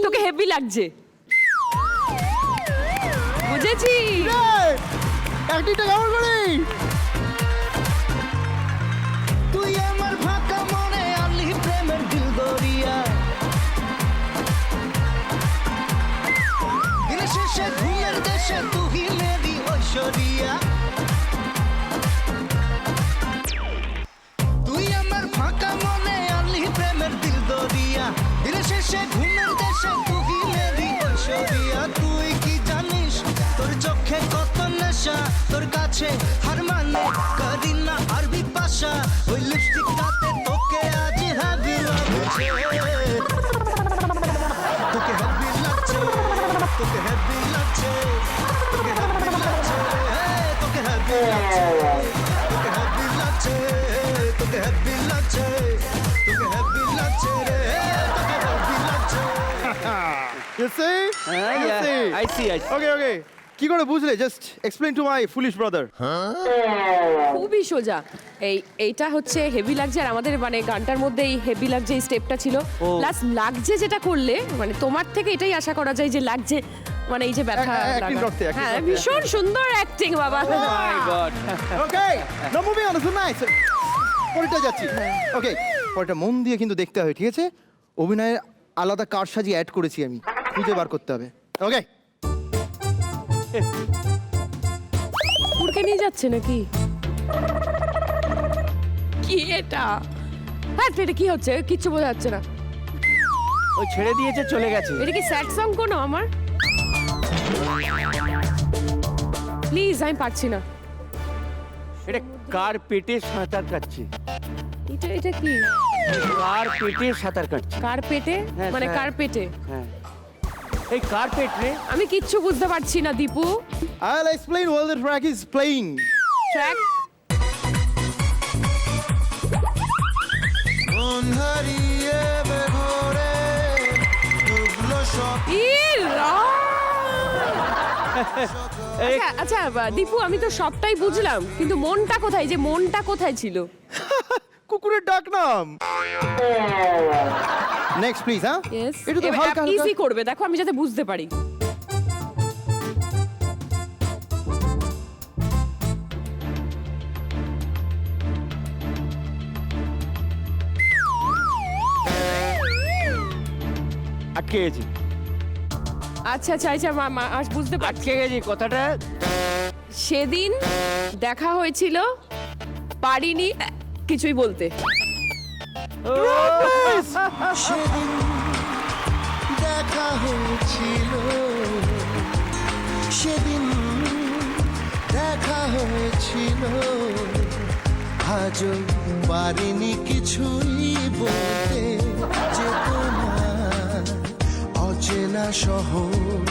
তোকে হেভি লাগছে, বুঝেছি। অ্যাক্টিংটা কেমন করে? তুই আমার ফাঁকা মনে আনলি প্রেমের দিল দরিয়া, দিনের শেষে ঘুমের দেশে তুই মেরি ঐশ্বরিয়া। তুই আমার ফাঁকা মনে আনলি প্রেমের দিল দরিয়া, দিনের শেষে ঘুমের দেশে তুই মেরি ঐশ্বরিয়া। তুই কি জানিস তোর চোখে কত নেশা, তোর কাছে হার মানে করি না আরবি ভাষা। ওই লিপস্টিকটাতে তোকে আজ হ্যাপি লাগছে, তোকে হ্যাপি লাগছে, তোকে হ্যাপি লাগছে, তোকে হ্যাপি লাগছে, তোকে হ্যাপি লাগছে, তোকে হ্যাপি লাগছে, তোকে হ্যাপি লাগছে, তোকে হ্যাপি লাগছে রে, তোকে হ্যাপি লাগছে। You see? You see? I see. Okay, okay. কি করে বুঝলে? Just explain to my foolish brother. খুবই সোজা। এইটা হচ্ছে হেভি লাগছে, আর আমাদের মানে গানটার মধ্যে এই হেভি লাগছে এই স্টেপটা ছিল। প্লাস লাগছে যেটা করলে মানে তোমার থেকে এটাই আশা করা যায় যে লাগছে মানে এই যে ব্যথা acting লাগা। করতে, acting হ্যাঁ, করতে। ভীষণ সুন্দর অ্যাক্টিং বাবা। My god. Okay, now moving on, so nice. পরেরটা যাচ্ছি। ওকে, পরেরটা মন দিয়ে কিন্তু দেখতে হবে, ঠিক আছে? অভিনয়ে আলাদা কারসাজি অ্যাড করেছি আমি, খুঁজে বার করতে হবে। ওকে, উড়কে নিয়ে যাচ্ছে নাকি? কি এটা? হ্যাঁ, এটা কি হচ্ছে? কিচ্ছু বোঝা যাচ্ছে না। ওই ছেড়ে দিয়েছে, চলে গেছে। এটা কি স্যাড সং কোনো আমার? প্লিজ, আমি পারছি না। এটা কার পেটে সাঁতার কাটছে? এটা এটা কি? কার পেটে সাঁতার কাটছে? কার পেটে? হ্যাঁ, মানে স্যার। কার পেটে? হ্যাঁ, এই কার পেট রে? আমি কিচ্ছু বুঝতে পারছি না Dipu. I'll explain while the track is playing. Track মন হারিয়ে বেঘরে ডুবলো সব। আচ্ছা আচ্ছা দীপু, আমি তো সবটাই বুঝলাম, কিন্তু মনটা কোথায়? যে মনটা কোথায় ছিল? কুকুরের ডাক নাম। Next please. হ্যাঁ, ইয়েস, এটা তো হালকা হালকা। ইজি করবে, দেখো আমি যাতে বুঝতে পারি। আটকে গেছি, আচ্ছা আচ্ছা আচ্ছা আজ বুঝতে পারছি। আটকে গেছি কথাটা। সেদিন দেখা হয়েছিল, পারিনি কিছুই বলতে। সেদিন দেখা হয়েছিল, সেদিন দেখা হয়েছিল, আজও পারিনি কিছুই বলতে, যে তোমার অচেনা শহর,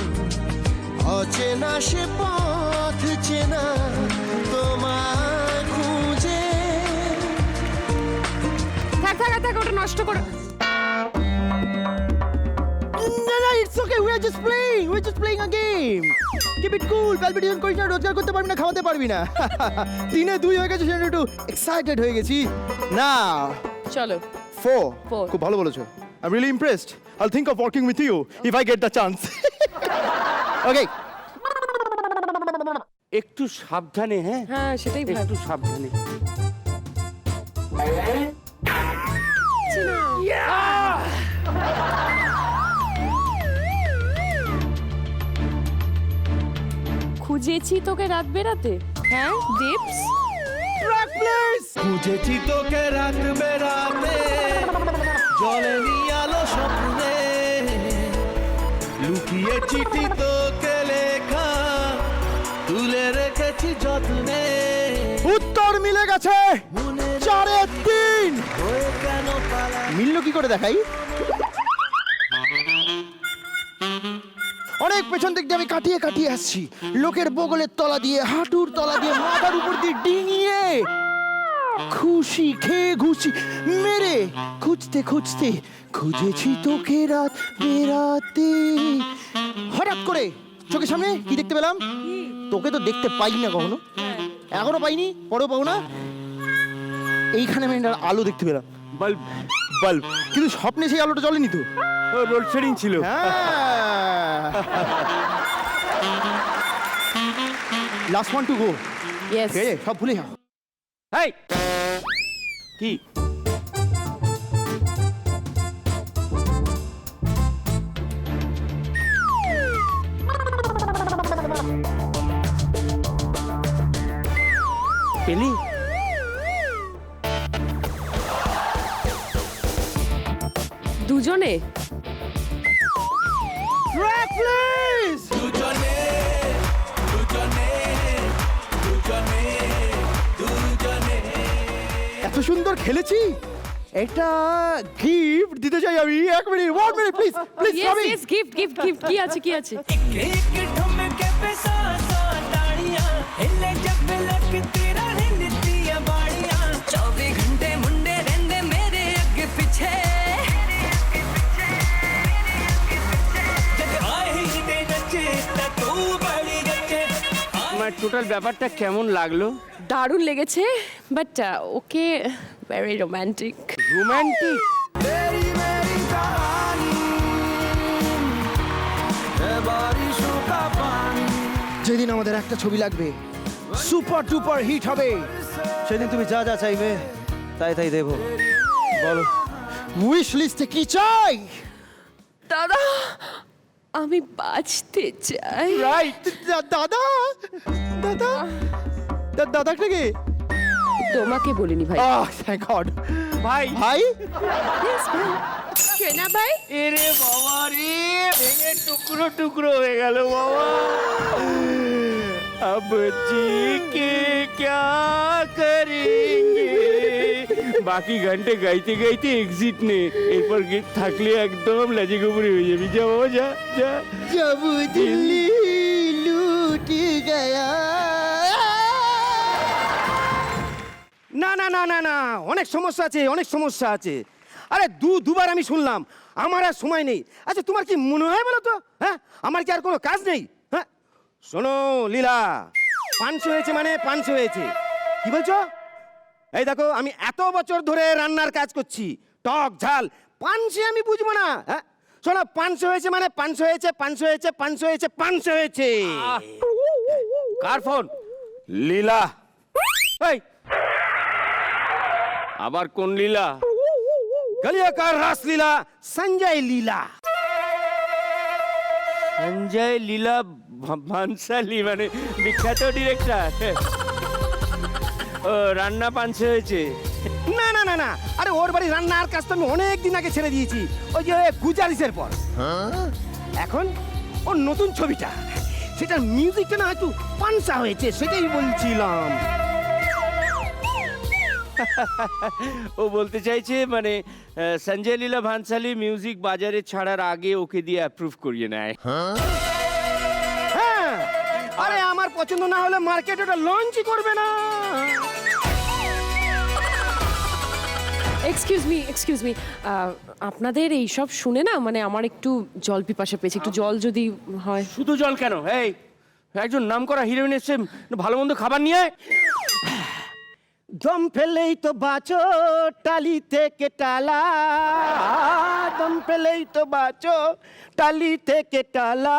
অচেনা সে পথ চেনা তোমার খুঁজে। থাক থাক থাক, ওটা নষ্ট করে। না, it's okay. We are just playing. We're just playing a game. Keep it cool. palpitation করিস না, রোজগার করতে পারবি না, খাওয়াতে পারবি না। 3-2 হয়ে গেছে, সেটা একটু এক্সাইটেড হয়ে গেছি। Now, চলো 4. Four. খুব ভালো বলেছো। I'm really impressed. I'll think of working with you if I get the chance. Okay. একটু সাবধানে, হ্যাঁ হ্যাঁ সেটাই ভালো। একটু সাবধানে। খুঁজেছি তোকে রাত বেরাতে, হ্যাঁ ডিপস। খুঁজেছি তোকে রাত বেড়াতে, জলে আলো স্বপ্নে, লুকিয়ে চিঠি তোকে লেখা, তুলে রেখেছি যত্নে। উত্তর মিলে গেছে। 4-3 কেন পালা মিললো কি করে দেখাই? অনেক পেছন দিক দিয়ে আমি কাটিয়ে কাটিয়ে আসছি, লোকের বগলের তলা দিয়ে, হাঁটুর তলা দিয়ে, মাথার উপর দিয়ে ডিঙিয়ে, খুশি খেয়ে ঘুষি মেরে, খুঁজতে খুঁজতে খুঁজেছি তোকে রাত বেরাতে। হঠাৎ করে চোখের সামনে কি দেখতে পেলাম? তোকে তো দেখতে পাই না কখনো, এখনো পাইনি, পরেও পাবো না। এইখানে আমি একটা আলো দেখতে পেলাম, বাল্ব। বাল্ব, কিন্তু স্বপ্নে সেই আলোটা জ্বলেনি তো। লোডশেডিং ছিল। Last one to go. Yes. সব ভুলে যাও। এই কি পেলি? দুজনে এত সুন্দর খেলেছি, এটা গিফট দিতে চাই আমি। 1 minute, 1 minute please, please. Yes yes, gift gift gift. কি আছে কি আছে? আমার টোটাল ব্যাপারটা কেমন লাগলো? দারুণ লেগেছে, but okay very romantic. Romantic? যেদিন আমাদের একটা ছবি লাগবে, সুপার ডুপার হিট হবে, সেদিন তুমি যা যা চাইবে তাই তাই দেবো। বলো উইশ লিস্টে কি চাই? দাদা আমি বাঁচতে চাই। রাইট। দাদা, দাদা, দাদাটা কে? তোমাকে বলিনি ভাই। Thank god. ভাই ভাই, ইয়েস ভাই। কেনা ভাই? এরে বাবা রে, ভেঙে টুকরো টুকরো হয়ে গেল বাবা। अब जी के क्या करेंगे? বাকি গানটা গাইতে গাইতে এক্সিট নে, এরপর গিয়ে থাকলে একদম লাজে গোবরে হয়ে যাবি। যা বাবা যা যা। जब दिल्ली लूट गया। না না না না না, অনেক সমস্যা আছে, অনেক সমস্যা আছে। আরে দুবার আমি শুনলাম, আমার আর সময় নেই। আচ্ছা তোমার কি মনে হয় বলো তো? হ্যাঁ, আমার কি আর কোনো কাজ নেই? হ্যাঁ শোনো লীলা, 500 হয়েছে মানে 500 হয়েছে। কি বলছো? এই দেখো, আমি এত বছর ধরে রান্নার কাজ করছি, টক ঝাল 500 আমি বুঝবো না? হ্যাঁ শোনো, 500 হয়েছে মানে 500 হয়েছে, 500 হয়েছে, 500 হয়েছে, 500 হয়েছে। কার ফোন? লীলা। এই আবার কোন লীলা? গলিয়াকার রাসলীলা, সঞ্জয় লীলা। সঞ্জয় লীলা ভানসালি, মানে বিখ্যাত ডিরেক্টর। ও রান্না 500 হয়েছে। না না, আরে ওর বাড়ি রান্নার কাজ তো আমি অনেক দিন আগে ছেড়ে দিয়েছি, ওই যে গুজারিসের পর। এখন ওর নতুন ছবিটা, সেটার মিউজিকটা না একটু পানসা হয়েছে, সেটাই বলছিলাম। ও বলতে চাইছে মানে সঞ্জয় লীলা ভানসালি মিউজিক বাজারে ছাড়ার আগে ওকে দিয়ে অ্যাপ্রুভ করিয়ে নেয়। হ্যাঁ, আরে আমার পছন্দ না হলে মার্কেটে ওটা লঞ্চই করবে না। এক্সকিউজ মি আপনাদের এই সব শুনে না মানে আমার একটু জল পিপাসা পেয়েছে, একটু জল যদি হয়। শুধু জল কেন? এই একজন নামকরা হিরোইন এসছে, ভালো মন্দ খাবার নিয়ে আয়। দম ফেলেই তো বাঁচো টালি থেকে টালা, দম ফেলেই তো বাঁচো টালি থেকে টালা,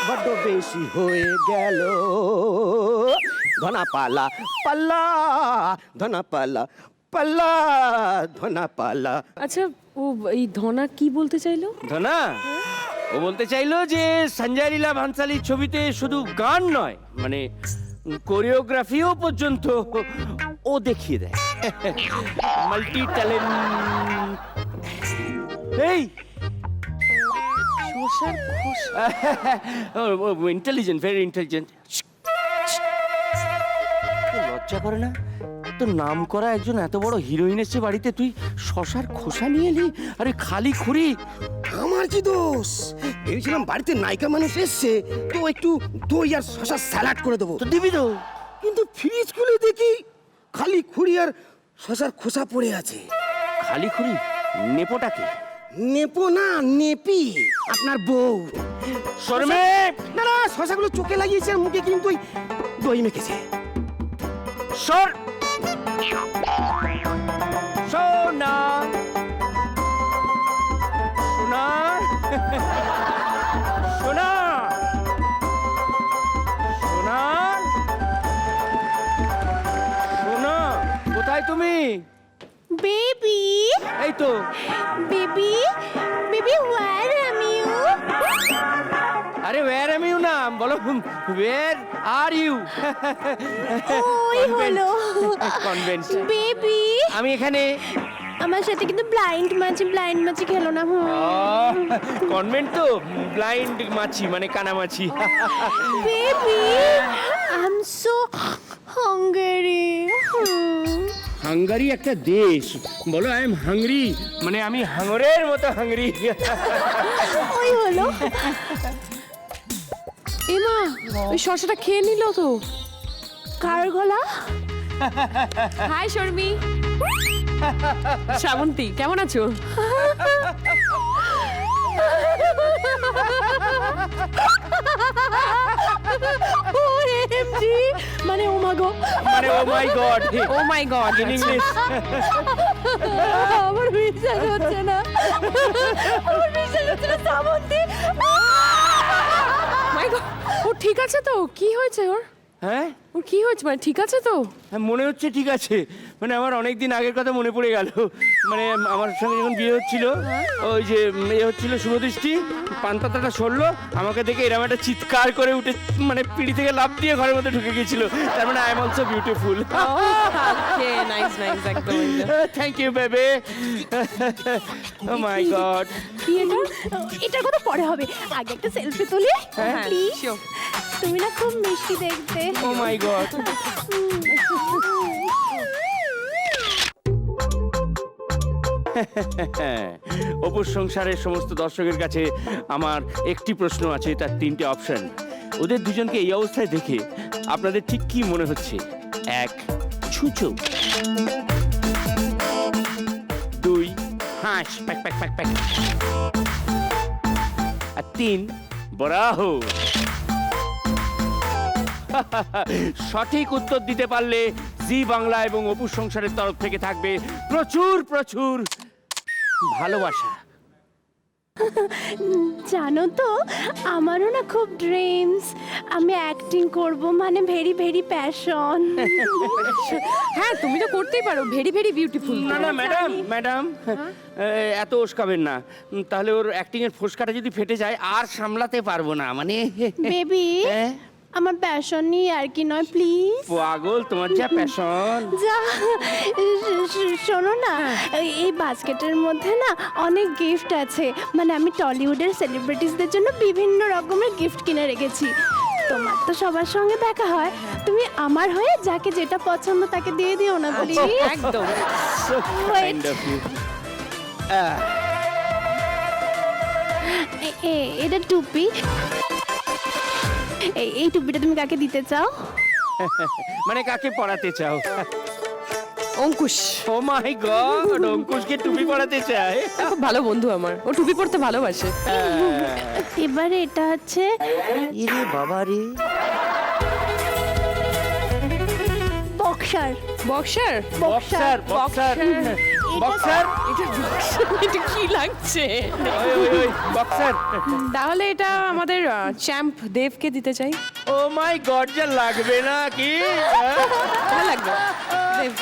বড্ড বেশি হয়ে গেল ধনা পালা পাল্লা, ধনা পালা পাল্লা, ধনা পালা। আচ্ছা ও এই ধনা কি বলতে চাইলো? ধনা ও বলতে চাইলো যে সঞ্জয় লীলা ভানসালির ছবিতে শুধু গান নয়, মানে কোরিওগ্রাফিও পর্যন্ত ও দেখিয়ে দেয়। Multi talent. এই ইন্টেলিজেন্ট, ভেরি ইন্টেলিজেন্ট। লজ্জা করে না? তোর নাম করা একজন এত বড় হিরোইন এসছে বাড়িতে, তুই শশার খোসা নিয়ে এলি? আরে খালি খুরি। আমার কি দোষ? ভেবেছিলাম বাড়িতে নায়িকা মানুষ এসছে তো একটু দই আর শশা স্যালাড করে দেবো, তো দিবি তো। কিন্তু ফ্রিজ খুলে দেখি খালি খুরি আর শশার খোসা পড়ে আছে। খালি খুরি? নেপোটাকে? নেপো না, নেপি, আপনার বউ। শর্মে না না, শশাগুলো চোখে লাগিয়েছে আর মুখে কিন্তু ওই দই মেখেছে। সর সোনা সোনা সোনা সোনা সোনা, কোথায় তুমি? বেবি এই তো। Baby baby where am you? আরে ওয়্যার এম ইউ না, বলো ওয়্যার আর ইউ। ওই হলো কনভেন্ট। বেবি আমি এখানে। আমার সাথে কিন্তু ব্লাইন্ড মাছি খেলো না। কনভেন্ট তো ব্লাইন্ড মাছি মানে কানামাছি। Baby I am so Hungary. Hungary একটা দেশ, বলো আই এম হাংরি মানে আমি হাঙরের মতো হাংরি। ওই হলো। এমা ওই শশাটা খেয়ে নিল তো। কার গলা? হাই শর্মি। শ্রাবন্তী কেমন আছো? OMG মানে ও মা গো, মানে oh my god, oh my god in English. আমার বিশ্বাস হচ্ছে না, আমার বিশ্বাস হচ্ছে না শ্রাবন্তী। মাই গড, ও ঠিক আছে তো? কি হয়েছে ওর? হ্যাঁ ওর কি হয়েছে, মানে ঠিক আছে তো? হ্যাঁ, মনে হচ্ছে ঠিক আছে। মানে আমার অনেক দিন আগের কথা মনে পড়ে গেল। মানে আমার সঙ্গে যখন বিয়ে হচ্ছিল, ওই যে এ হচ্ছিল শুভদৃষ্টি, পানপাতাটা সরলো, আমাকে দেখে এরকম একটা চিৎকার করে উঠে মানে পিড়ি থেকে লাফ দিয়ে ঘরের মধ্যে ঢুকে গেছিল। তার মানে I am also beautiful. Okay nice nice একদম। Thank you baby. Oh my god. কি এটা? এটার কথা পরে হবে, আগে একটা সেলফি তুলি প্লিজ। তুমি না খুব মিষ্টি দেখতে। ও মাই গড। অপুর সংসারের সমস্ত দর্শকের কাছে আমার একটি প্রশ্ন আছে, তার তিনটে অপশন। ওদের দুজনকে এই অবস্থায় দেখে আপনাদের ঠিক কি মনে হচ্ছে? 1 ছুঁচো, 2 হাঁস প্যাক প্যাক প্যাক প্যাক, আর 3 বরাহো। সঠিক উত্তর দিতে পারলে জি বাংলা এবং অপুর সংসারের তরফ থেকে থাকবে প্রচুর প্রচুর ভালোবাসা। জানো তো আমারও না খুব ড্রিমস, আমি অ্যাক্টিং করব, মানে ভেরি ভেরি প্যাশন। হ্যাঁ তুমি তো করতেই পারো, ভেরি ভেরি বিউটিফুল। না না ম্যাডাম ম্যাডাম, এত ওস্কাবেন না, তাহলে ওর অ্যাক্টিং এর ফোসকাটা যদি ফেটে যায় আর সামলাতে পারবো না। মানে বেবি আমার প্যাশন নিয়ে আর কি নয় প্লিজ। পাগল, তোমার যা প্যাশন। যা শোনো না, এই বাস্কেটের মধ্যে না অনেক গিফট আছে, মানে আমি টলিউডের সেলিব্রিটিসদের জন্য বিভিন্ন রকমের গিফট কিনে রেখেছি। তোমার তো সবার সঙ্গে দেখা হয়, তুমি আমার হয়ে যাকে যেটা পছন্দ তাকে দিয়ে দিও না প্লিজ। একদম। So kind of you. এটা টুপি। এই টুপিটা তুমি কাকে দিতে চাও? মানে কাকে পড়াতে চাও? অঙ্কুশ ও মাই গড, অঙ্কুশকে টুপি পড়াতে চায়। খুব ভালো বন্ধু আমার, ও টুপি পরতে ভালোবাসে। এবারে এটা হচ্ছে ইরে বাবা রে, boxer. Boxer boxer boxer boxer. এটা কি লাগছে? ওই বক্সার। তাহলে এটা আমাদের চ্যাম্প দেবকে দিতে চাই। ও মাই গড, যা লাগবে না কি? ভালো লাগবে দেব।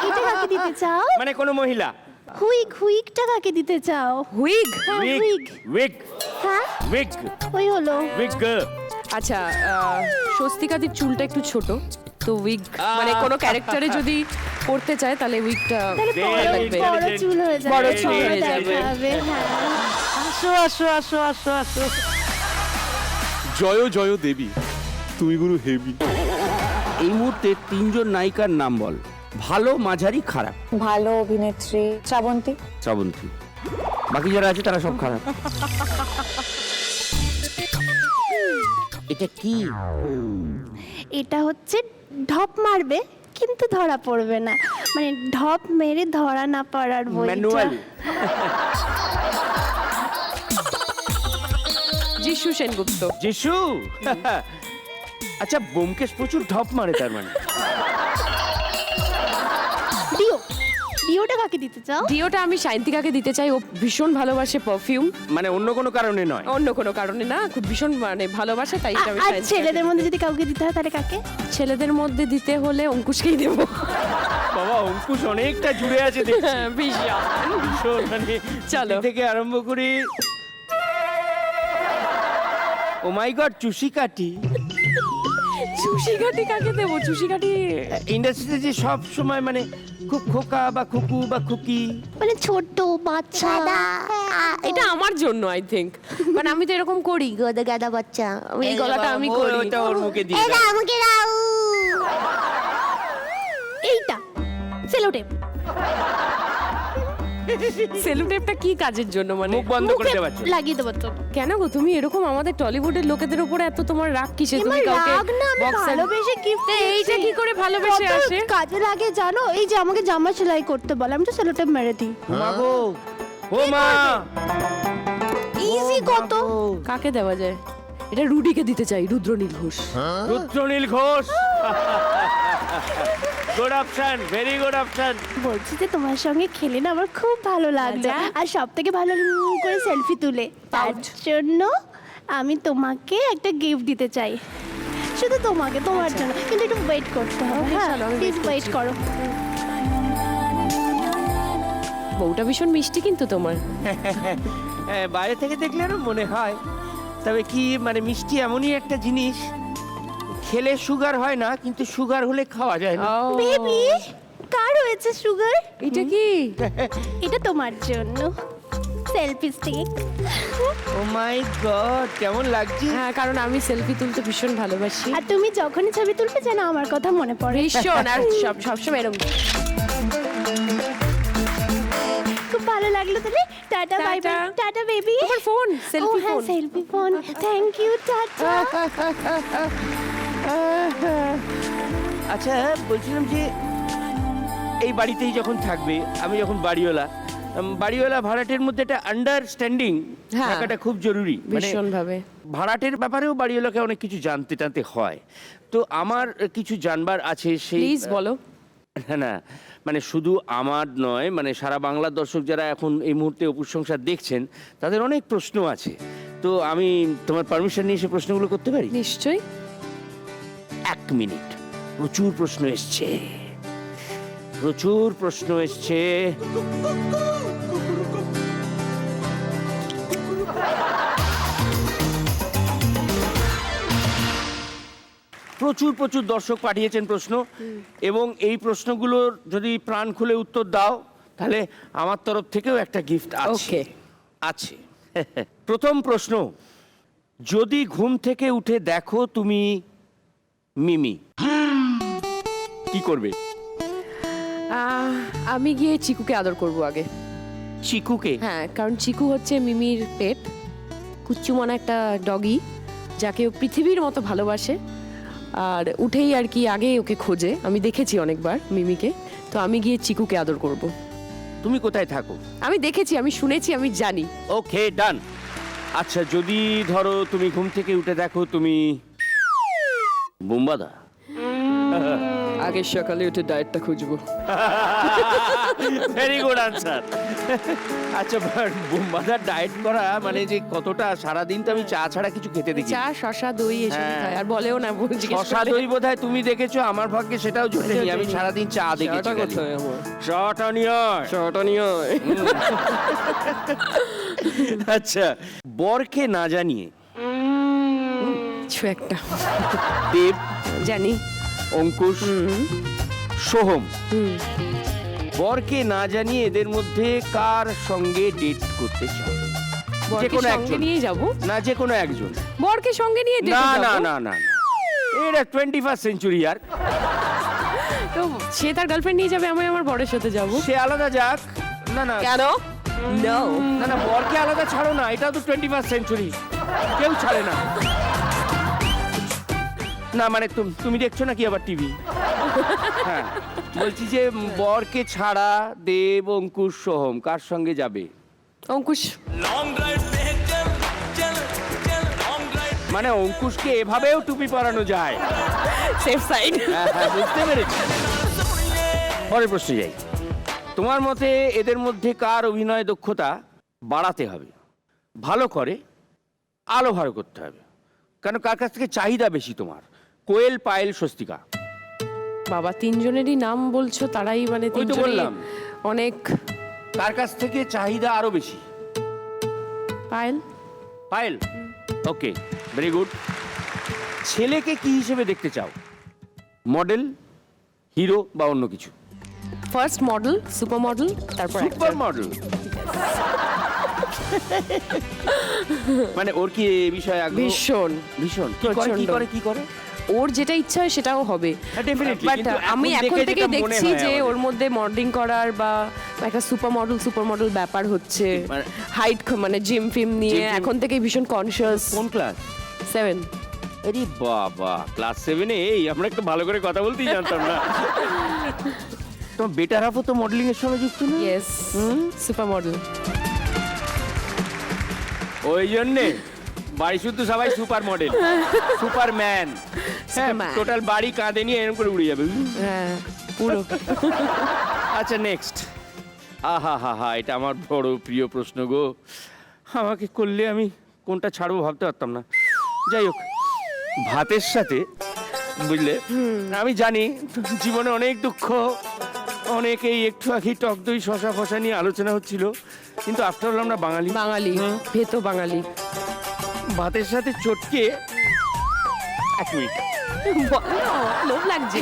এটা কাকে দিতে চাও? মানে কোনো মহিলা? হুইগটা কাকে দিতে চাও? হুইগ। হ্যাঁ, উইগ হুইগ। উইগ হ্যাঁ উইগ ওই হলো। উইগ। আচ্ছা, স্বস্তিকাদির চুলটা একটু ছোট, তো উইগ মানে কোনো ক্যারেক্টারে যদি করতে চায় তাহলে উইগটা তাহলে Very লাগবে। বড় চুল হয়ে যাবে, বড় চুল হয়ে দেখা যাবে। হবে, হ্যাঁ। আসো আসো আসো আসো আসো। জয় জয় দেবী, তুমি গুরু হেভি। এই মুহূর্তে 3 জন নায়িকার নাম বল। ভালো, মাঝারি, খারাপ। ভালো অভিনেত্রী শ্রাবন্তী। শ্রাবন্তী। বাকি যারা আছে তারা সব খারাপ। এটা কি? এটা হচ্ছে ঢপ মারবে কিন্তু ধরা পড়বে না, মানে ঢপ মেরে ধরা না পড়ার বই। ম্যানুয়াল। যিশু সেনগুপ্ত। যিশু। আচ্ছা, ব্যোমকেশ প্রচুর ঢপ মারে তার মানে। ডিওটা কাকে দিতে চাও? ডিওটা আমি সায়ন্তিকাকে দিতে চাই, ও ভীষণ ভালোবাসে পারফিউম। মানে অন্য কোনো কারণে নয়? অন্য কোনো কারণে না, খুব ভীষণ মানে ভালোবাসে, তাই এটা আমি আর সায়ন্তিকাকে ছেলেদের মধ্যে যদি কাউকে দিতে হয় তাহলে কাকে? ছেলেদের মধ্যে দিতে হলে অঙ্কুশকেই দেবো। বাবা, অঙ্কুশ অনেকটা জুড়ে আছে দেখছি। ভীষণ মানে চলো। থেকে আরম্ভ করি। ও মাই গড, চুষিকাটি। চুষিকাটি কাকে দেবো? চুষিকাটি ইন্ডাস্ট্রিতে যে সব সময় মানে খুব খোকা বা খুকু বা খুকি, মানে ছোট বাচ্চা। এটা আমার জন্য আই থিঙ্ক, মানে আমি তো এরকম করি, গাদা গাদা বাচ্চা, এই গলাটা আমি করি। ওটা ওর মুখে দিয়ে এটা দাও। আমাকে দাও। এইটা সেলোটেপ। সেলুটেপটা কি কাজের জন্য? মানে মুখ বন্ধ করে মুখে দেওয়ার জন্য। লাগিয়ে দেবো তো। কেন গো, তুমি এরকম আমাদের টলিউডের লোকেদের উপরে এত তোমার রাগ কিসে? তুমি এবার কাউকে রাগ না, আমি boxer- ভালোবেসে গিফট। এইটা কি করে ভালোবেসে আসে? কাজে লাগে জানো? এই যে আমাকে জামা সেলাই করতে বলে, আমি তো সেলোটেপ মেরে দিই। মাগো, ও মা, ইজি কত। কাকে দেওয়া যায়? এটা রুডিকে দিতে চাই, Rudranil Ghosh. Rudranil Ghosh. Good option, very good option. বলছি যে তোমার সঙ্গে খেলে না আমার খুব ভালো লাগলো, আচ্ছা। আর সব থেকে ভালো করে সেলফি তুলে। তার জন্য আমি তোমাকে একটা গিফট দিতে চাই, শুধু তোমাকে, তোমার জন্য। কিন্তু একটু ওয়েট করতে হবে। Okay, হ্যাঁ, চলো, আমি প্লিজ wait ওয়েট করছি। করো। বউটা ভীষণ মিষ্টি কিন্তু তোমার। হ্যাঁ, বাইরে থেকে দেখলে আরো মনে হয়, তবে কি মানে মিষ্টি এমনই একটা জিনিস, খেলে সুগার হয় না, কিন্তু সুগার হলে খাওয়া যায় না। বেবি, কার হয়েছে সুগার? এটা কি? এটা তোমার জন্য selfie stick. O my god, কেমন লাগছে? হ্যাঁ, কারণ আমি সেলফি তুলতে ভীষণ ভালোবাসি। আর তুমি যখনই ছবি তুলবে যেন আমার কথা মনে পড়ে। ভীষণ, আর সবসময় এরকম। খুব ভালো লাগলো তাহলে। Tata, bye bye. Tata. Tata baby. তোমার ফোন, সেলফি হ্যাঁ, phone. Selfie phone. Thank you, tata. আচ্ছা, বলছিলাম যে এই বাড়িতেই যখন থাকবে, আমি যখন বাড়িওয়ালা, বাড়িওয়ালা ভাড়াটের মধ্যে একটা আন্ডারস্ট্যান্ডিং হ্যাঁ। থাকাটা খুব জরুরি। মানে ভীষণ ভাবে। ভাড়াটের ব্যাপারেও বাড়িওয়ালাকে অনেক কিছু জানতে টানতে হয়, তো আমার কিছু জানবার আছে সেই। প্লিজ বলো। না না, মানে শুধু আমার নয়, মানে সারা বাংলার দর্শক যারা এখন এই মুহূর্তে অপুর সংসার দেখছেন, তাদের অনেক প্রশ্ন আছে। তো আমি তোমার পারমিশন নিয়ে সে প্রশ্নগুলো করতে পারি? নিশ্চয়ই। 1 মিনিট। প্রচুর প্রশ্ন এসছে, প্রচুর প্রশ্ন এসছে। প্রচুর প্রচুর দর্শক পাঠিয়েছেন প্রশ্ন, এবং এই প্রশ্নগুলোর যদি প্রাণ খুলে উত্তর দাও তাহলে আমার তরফ থেকেও একটা গিফট আছে। Okay. আছে। প্রথম প্রশ্ন, যদি ঘুম থেকে উঠে দেখো তুমি মিমি, কি করবে? আমি গিয়ে চিকুকে আদর করব আগে। চিকুকে? হ্যাঁ, কারণ চিকু হচ্ছে মিমির পেট, কুচ্চুমানা একটা ডগি যাকে ও পৃথিবীর মতো ভালোবাসে। আর উঠেই আর কি আগে ওকে খোঁজে, আমি দেখেছি অনেকবার মিমিকে। তো আমি গিয়ে চিকুকে আদর করব। তুমি কোথায় থাকো? আমি দেখেছি, আমি শুনেছি, আমি জানি। ওকে, ডান। আচ্ছা, যদি ধরো তুমি ঘুম থেকে উঠে দেখো তুমি বুম্বাদা, আগে সকালে উঠে ডায়েটটা খুঁজবো। Very good answer. আচ্ছা, বুম্বাদার ডায়েট করা মানে যে কতটা, সারাদিন তো আমি চা ছাড়া কিছু খেতে দেখি। চা, শশা, দই এসব হ্যাঁ। খায়, আর বলেও না জিজ্ঞেস শশা করলে। দই বোধহয় তুমি দেখেছো, আমার ভাগ্যে সেটাও জোটেনি। আমি সারাদিন চা দেখেছি। চাটা নিয়ে আয়। চাটা নিয়ে আয়। আচ্ছা, বরকে না জানিয়ে কিছু একটা দেব, জানি। অঙ্কুশ, সোহম, বরকে না জানিয়ে এদের মধ্যে কার সঙ্গে ডেট করতে চাও? বরকে কোনো সঙ্গে একজন। নিয়ে যাব? না, যে কোনো একজন। বরকে সঙ্গে নিয়ে না ডেটে না যাব? না না, এটা 21st সেঞ্চুরি আর। তো সে তার গার্লফ্রেন্ড নিয়ে যাবে, আমি আমার বরের সাথে যাব। সে আলাদা যাক। না না কেন? নো। না না, বরকে আলাদা ছাড়ো না, এটাও তো 21st সেঞ্চুরি, কেউ ছাড়ে না। না মানে তুমি দেখছো নাকি আবার টিভি? হ্যাঁ, বলছি যে বরকে ছাড়া দেব, অঙ্কুশ, সোহম কার সঙ্গে যাবে? অঙ্কুশ। মানে অঙ্কুশকে এভাবেও টুপি পরানো যায়। Safe side. হ্যাঁ হ্যাঁ, বুঝতে পেরেছি। পরের প্রশ্নে যাই। তোমার মতে এদের মধ্যে কার অভিনয় দক্ষতা বাড়াতে হবে? ভালো করে, আলো ভালো করতে হবে। কেন, কার কাছ থেকে চাহিদা বেশি তোমার? কোয়েল, পায়েল, স্বস্তিকা। বাবা, তিনজনেরই নাম বলছো, তারাই মানে ওই তো তিনজনই বললাম। অনেক। কার কাছ থেকে চাহিদা আরো বেশি? পায়েল। পায়েল, ওকে, ভেরি গুড। ছেলেকে কি হিসেবে দেখতে চাও? মডেল, হিরো বা অন্য কিছু? ফার্স্ট মডেল, সুপার মডেল, তারপর সুপার মডেল। মানে ওর কি এই বিষয়ে আগ্রহ? ভীষণ ভীষণ। কি করে, কি করে, কি করে? ওর যেটা ইচ্ছা হয় সেটাও হবে। definitely, বাট কিন্তু আমি এখন এখন দেখে থেকে যেটা মনে দেখছি হয় যে আমাদের। ওর মধ্যে মডেলিং করার বা একটা সুপার মডেল ব্যাপার হচ্ছে। মানে- হাইট, মানে জিম ফিম নিয়ে Gym-ফিম। এখন থেকেই ভীষণ কনসিয়াস। কোন ক্লাস? 7। আরে বাবা, ক্লাস 7-এ? এই আমরা একটু ভালো করে কথা বলতেই জানতাম না। তোমার বেটার হাফও তো মডেলিং এর সঙ্গে যুক্ত না? Yes, super model. ওই জন্যে বাড়ি শুদ্ধ সবাই সুপার মডেল, সুপারম্যান। হ্যাঁ, Superman। টোটাল বাড়ি কাঁধে নিয়ে এরকম করে উড়ে যাবে। হ্যাঁ, পুরো। আচ্ছা, নেক্সট। আহা হা হা, এটা আমার বড় প্রিয় প্রশ্ন গো। আমাকে করলে আমি কোনটা ছাড়বো ভাবতে পারতাম না। যাই হোক, ভাতের সাথে, বুঝলে, আমি জানি জীবনে অনেক দুঃখ, অনেক এই একটু আগে টক দই শশা ফশা নিয়ে আলোচনা হচ্ছিল, কিন্তু আফটার অল আমরা বাঙালি। বাঙালি, ভেতো বাঙালি। ভাতের সাথে চটকে, এক মিনিট, লোভ লাগছে।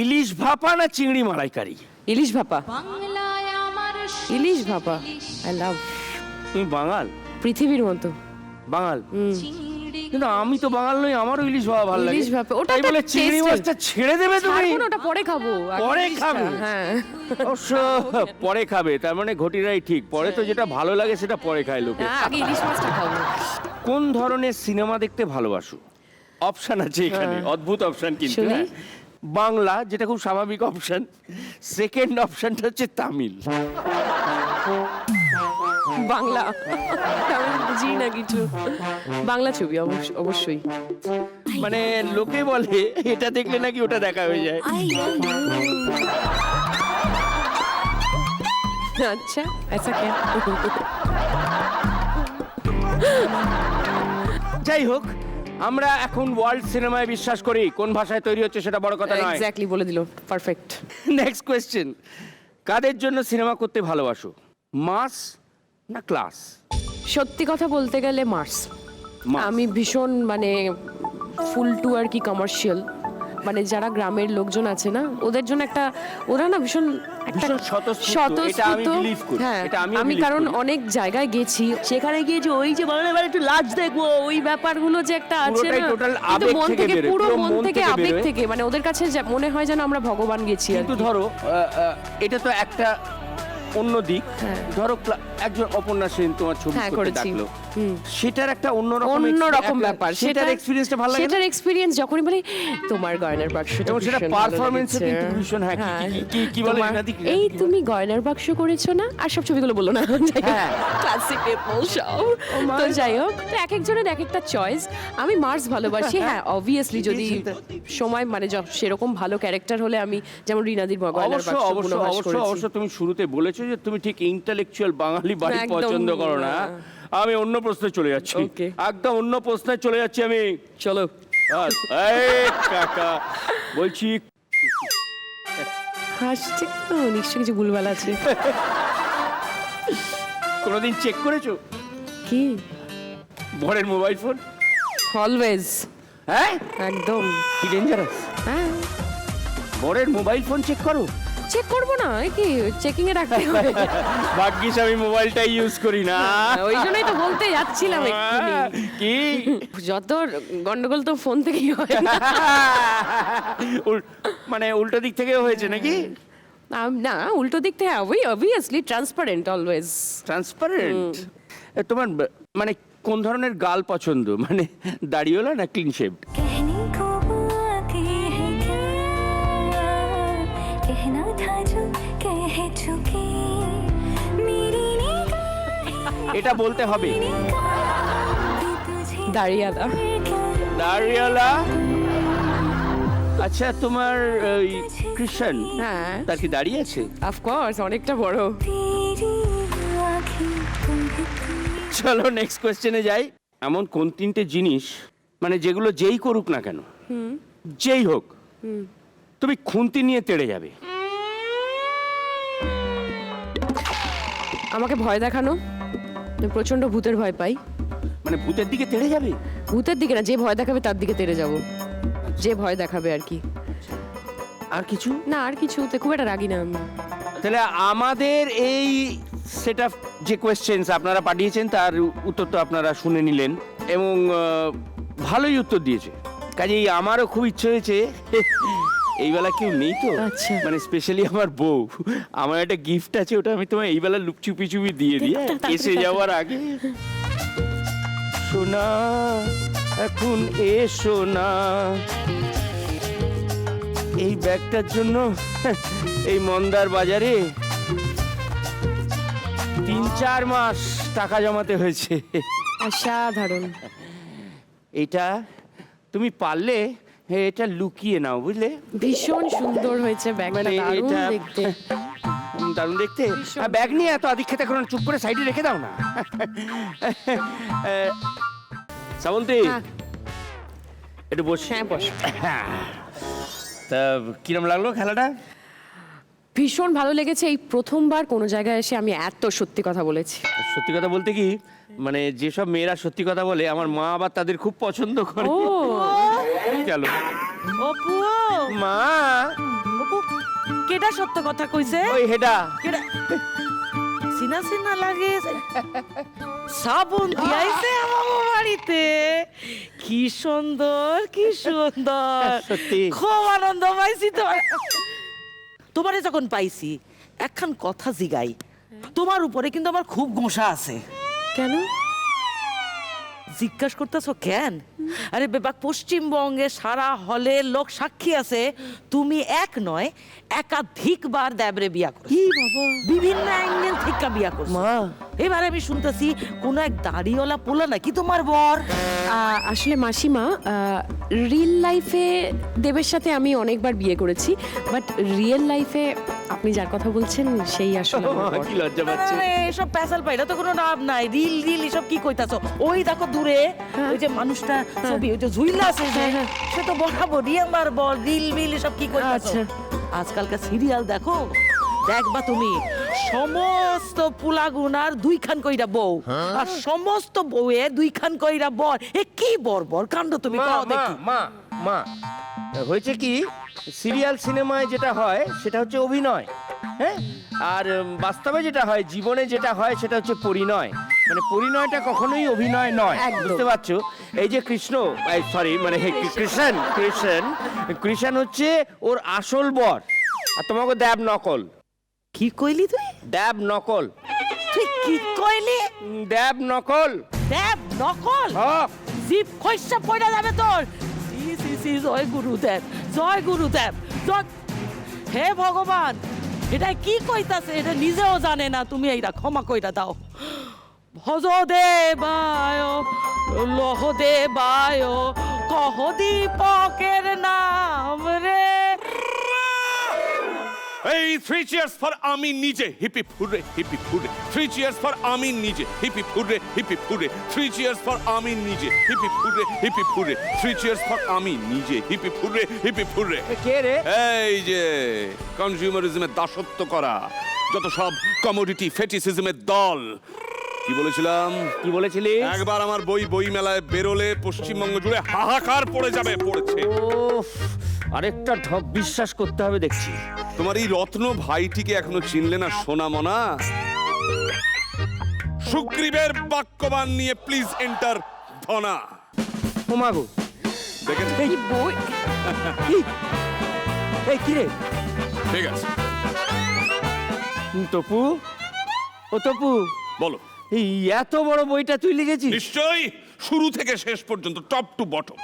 ইলিশ ভাপা না চিংড়ি মালাইকারি? ইলিশ ভাপা। ইলিশ ভাপা, আই লাভ। তুমি বাঙাল? পৃথিবীর মতো বাঙাল। কিন্তু আমি তো বাঙাল নই, আমারও ইলিশ ভাপা ভালো লাগে। ইলিশ ভাপা, ওটা তাই একটা বলে চিংড়ি tasty। মাছটা ছেড়ে দেবে তুমি? ছাড়বো না, ওটা পরে খাবো। আগে পরে ইলিশটা, খাবে? হ্যাঁ। অবশ্য পরে খাবে, তার মানে ঘটিরাই ঠিক। পরে তো যেটা ভালো লাগে সেটা পরে খায় লোকে। হ্যাঁ, আগে ইলিশ মাছটা খাবো। কোন ধরনের সিনেমা দেখতে ভালোবাসো? অপশন আছে এখানে, অদ্ভুত অপশন কিন্তু। শুনি। হ্যাঁ। বাংলা, যেটা খুব স্বাভাবিক অপশন। সেকেন্ড অপশনটা হচ্ছে তামিল। বাংলা, আমি বুঝি না কিছু। বাংলা ছবি অবশ্যই। মানে লোকে বলে এটা দেখলে নাকি ওটা দেখা হয়ে যায়। আচ্ছা, ऐसा क्या? যাই হোক, আমরা এখন ওয়ার্ল্ড সিনেমায় বিশ্বাস করি। কোন ভাষায় তৈরি হচ্ছে সেটা বড় কথা নয়। এক্স্যাক্টলি বলে দিল, পারফেক্ট। নেক্সট কোয়েশ্চেন, কাদের জন্য সিনেমা করতে ভালোবাসো? মাস না ক্লাস? সত্যি কথা বলতে গেলে মার্স। মার্স। আমি ভীষণ মানে ফুল টু আর কি কমার্শিয়াল, মানে যারা গ্রামের লোকজন আছে না ওদের জন্য একটা, ওরা না ভীষণ একটা ভীষণ স্বতঃস্ফূর্ত, এটা আমি believe করি, হ্যাঁ এটা আমিও আমি believe কারণ করি। অনেক জায়গায় গেছি, সেখানে গিয়ে যে ওই যে বারে বারে একটু লাজ দেখবো ওই ব্যাপারগুলো যে একটা আছে পুরোটাই না, total কিন্তু আবেগ মন থেকে থেকে বেরোয়, পুরো পুরো মন মন থেকে থেকে আবেগ বেরোয়। থেকে, মানে ওদের কাছে মনে হয় যেন আমরা ভগবান গেছি আর কিন্তু কি। ধরো এটা তো একটা অন্য দিক, হ্যাঁ। ধরো একজন অপর্ণা সেন তোমার ছবি হ্যাঁ, করতে করেছি। ডাকলো, হুম। সেটার একটা অন্যরকম অন্যরকম ব্যাপার, সেটার এক্সপেরিয়েন্সটা ভালো লাগে না? সেটার এক্সপেরিয়েন্স যখনই বলে তোমার গয়নার বাক্সটা এবং সেটা ভীষণ ভালো পারফরমেন্সে লেগেছে। কিন্তু ভীষণ, হ্যাঁ, কি বলে তোমার- রিনাদি, কি এই বলে? তুমি গয়নার বাক্স করেছো না, আর সব ছবিগুলো বলো না, হ্যাঁ। ক্লাসিক পিপল সব। তো যাই হোক, তো এক একজনের এক একটা চয়েস। আমি মার্স ভালোবাসি, হ্যাঁ অবভিয়াসলি যদি সময় মানে সেরকম ভালো ক্যারেক্টার হলে আমি যেমন রিনাদির গয়নার অবশ্য বাক্স অবশ্য পুনর্বাস অবশ্য করেছি। অবশ্য তুমি শুরুতে বলেছো যে তুমি ঠিক ইন্টেলেকচুয়াল বাঙালি বাড়ি একদম পছন্দ করো না। না। আমি অন্য প্রশ্নে চলে যাচ্ছি, Okay. একদম অন্য প্রশ্নে চলে যাচ্ছি আমি। চলো। এই কাকা বলছি, হাসছে তো, নিশ্চয়ই কিছু ভুলভাল আছে। কোনোদিন চেক করেছো কি? বরের মোবাইল ফোন? অলওয়েজ। হ্যাঁ, একদম। কি ডেঞ্জারাস! হ্যাঁ, বরের মোবাইল ফোন চেক করো? চেক করবো না, এই কি চেকিং এ রাখতে হবে? ভাগ্যিস আমি মোবাইলটা ইউজ করি না। ওই জন্যই তো বলতে যাচ্ছিলাম এক্ষুনি। কি যত গন্ডগোল তো ফোন থেকেই হয় না। মানে উল্টো দিক থেকে হয়েছে নাকি? না, উল্টো দিক থেকে অবভিয়াসলি ট্রান্সপারেন্ট অলওয়েজ। ট্রান্সপারেন্ট। তোমার মানে কোন ধরনের গাল পছন্দ, মানে দাড়িওয়ালা না ক্লিন শেভ? कहने को आती है क्या, कहना था जो कह चुकी मेरी निगाहें এটা বলতে হবে। तुझे দাঁড়িয়ালা। দাড়িওয়ালা। আচ্ছা, তোমার ওই কৃষ্ণ, হ্যাঁ, তার কি দাড়ি আছে? অফকোর্স অনেকটা বড়। तेरी आँखें तुम्हें চলো নেক্সট কোয়েশ্চেনে যাই। এমন কোন তিনটে জিনিস মানে যেগুলো যেই করুক না কেন, যেই হোক, তুমি খুন্তি নিয়ে তেড়ে যাবে? আমাকে ভয় দেখানো, আমি প্রচন্ড ভূতের ভয় পাই। মানে ভূতের দিকে তেড়ে যাবে? ভূতের দিকে না, যে ভয় দেখাবে তার দিকে তেড়ে যাব, যে ভয় দেখাবে আর কি। আর কিছু না, আর কিছুতে খুব একটা রাগি না আমি। তাহলে আমাদের এই সেট অফ যে কোয়েশ্চেন্স আপনারা পাঠিয়েছেন তার উত্তর তো আপনারা শুনে নিলেন এবং ভালোই উত্তর দিয়েছে। কাজেই আমারও খুব ইচ্ছে হয়েছে, এইবেলা কেউ নেই তো, আচ্ছা। মানে স্পেশালি আমার বউ, আমার একটা গিফট আছে, ওটা আমি তোমায় এইবেলা লুপচুপি চুপি দিয়ে দিই এসে যাওয়ার আগে। সোনা এখন এসো না, এই ব্যাগটার জন্য এই মন্দার বাজারে 3-4 মাস টাকা জমাতে হয়েছে। অসাধারণ। এটা তুমি পারলে এটা লুকিয়ে নাও, বুঝলে? ভীষণ সুন্দর হয়েছে ব্যাগটা, মানে দারুণ এটা দেখতে। দারুণ দেখতে। ব্যাগ নিয়ে এত আদিক্ষেতা করো না, চুপ করে সাইডে রেখে দাও না। শ্রাবন্তী, হ্যাঁ। একটু বস। হ্যাঁ, বস। তা কিরম লাগলো খেলাটা? ভীষণ ভালো লেগেছে, এই প্রথমবার কোনো জায়গায় এসে আমি এত সত্যি কথা বলেছি। সত্যি কথা বলতে কি, মানে যেসব মেয়েরা সত্যি কথা বলে আমার মা আবার তাদের খুব পছন্দ করে। ও চলো অপু মা, অপু কেডা সত্য কথা কইছে? ওই হেডা। কেডা সিনা সিনা লাগে, সাবুন দিয়াইছে আমার বাড়িতে। কি সুন্দর, কি সুন্দর, সত্যি। খুব আনন্দ পাইছি তোমারে যখন পাইছি। একখান কথা জিগাই, তোমার উপরে কিন্তু আমার খুব গোসা আছে। কেন? জিজ্ঞাসা করতেছো কেন? আরে বেবা, পশ্চিমবঙ্গে সারা হলে লোক সাক্ষী আছে তুমি এক নয় একাধিকবার দেবরে বিয়া করো। বিভিন্ন অ্যাঙ্গেল থেকে বিয়া করছো। এবারে আমি শুনতেছি কোন এক দাড়িওয়ালা পোলা নাকি তোমার বর। আসলে মাসিমা, রিয়েল লাইফে দেবের সাথে আমি অনেকবার বিয়ে করেছি, বাট রিয়েল লাইফে আপনি যার কথা বলছেন সেই আসলে আমার বর। কি লজ্জা পাচ্ছে। আরে, এসব প্যাসাল পাইলা তো কোনো লাভ নাই। রিল রিল এসব কি কইতাছো? ওই দেখো দূরে ওই যে মানুষটা ছবি, ওই যে ঝুইলা আছে যে, সে তো বরাবরই আমার বর। রিল রিল এসব কি কইতাছো? আচ্ছা। আজকালকার সিরিয়াল দেখো, দেখবা তুমি সমস্ত পুলাগুনার দুইখান কইরা বউ আর সমস্ত বউয়ে দুইখান কইরা বর, এ কি বর্বর কাণ্ড তুমি মা কও মা দেখি। মা মা হয়েছে কি, সিরিয়াল সিনেমায় যেটা হয় সেটা হচ্ছে অভিনয়, হ্যাঁ, আর বাস্তবে যেটা হয়, জীবনে যেটা হয় সেটা হচ্ছে পরিণয়। মানে পরিণয়টা কখনোই অভিনয় নয়, বুঝতে পারছো? এই যে কৃষ্ণ, সরি মানে কৃষ্ণ কৃষ্ণ কৃষ্ণ হচ্ছে ওর আসল বর, আর তোমাকে দেব নকল। কি কইলি তুই? দেব নকল। তুই কি কইলি? দেব নকল। দেব নকল? হ্যাঁ। জিপ খইসা পড়া যাবে তোর। সি সি সি, জয় গুরুদেব, জয় গুরুদেব, জয়। হে ভগবান, এটা কি কইতাছে? এটা নিজেও জানে না, তুমি এইটা ক্ষমা কইরা দাও। ভজ দেবায় লহ দেবায় কহ দীপকের নাম রে। এই 3 cheers ফর আমি নিজে, হিপি ফুরে হিপি ফুরে। 3 cheers ফর আমি নিজে, হিপি ফুরে হিপি ফুরে। 3 cheers ফর আমি নিজে, হিপি ফুরে হিপি ফুরে। 3 cheers ফর আমি নিজে, হিপি ফুরে হিপি ফুরে। কে রে? এই যে কনজিউমারিজমের দাসত্ব করা যত সব কমোডিটি ফেটিসিজমের দল। কি বলেছিলাম? কি বলেছিলি? একবার আমার বই মেলায় বেরোলে পশ্চিমবঙ্গ জুড়ে হাহাকার পড়ে যাবে, পড়েছে। ওফ, আরেকটা ঢপ বিশ্বাস করতে হবে দেখছি। তোমার এই রত্ন ভাইটিকে এখনো চিনলে না সোনামনা? সুগ্রীবের বাক্যবান নিয়ে প্লিজ এন্টার ধনা। ওমাগো, দেখেন এই বই এই কি রে? ঠিক আছে, তপু, ও তপু, বলো। এই এত বড় বইটা তুই লিখেছিস? নিশ্চয়ই, শুরু থেকে শেষ পর্যন্ত, top to bottom.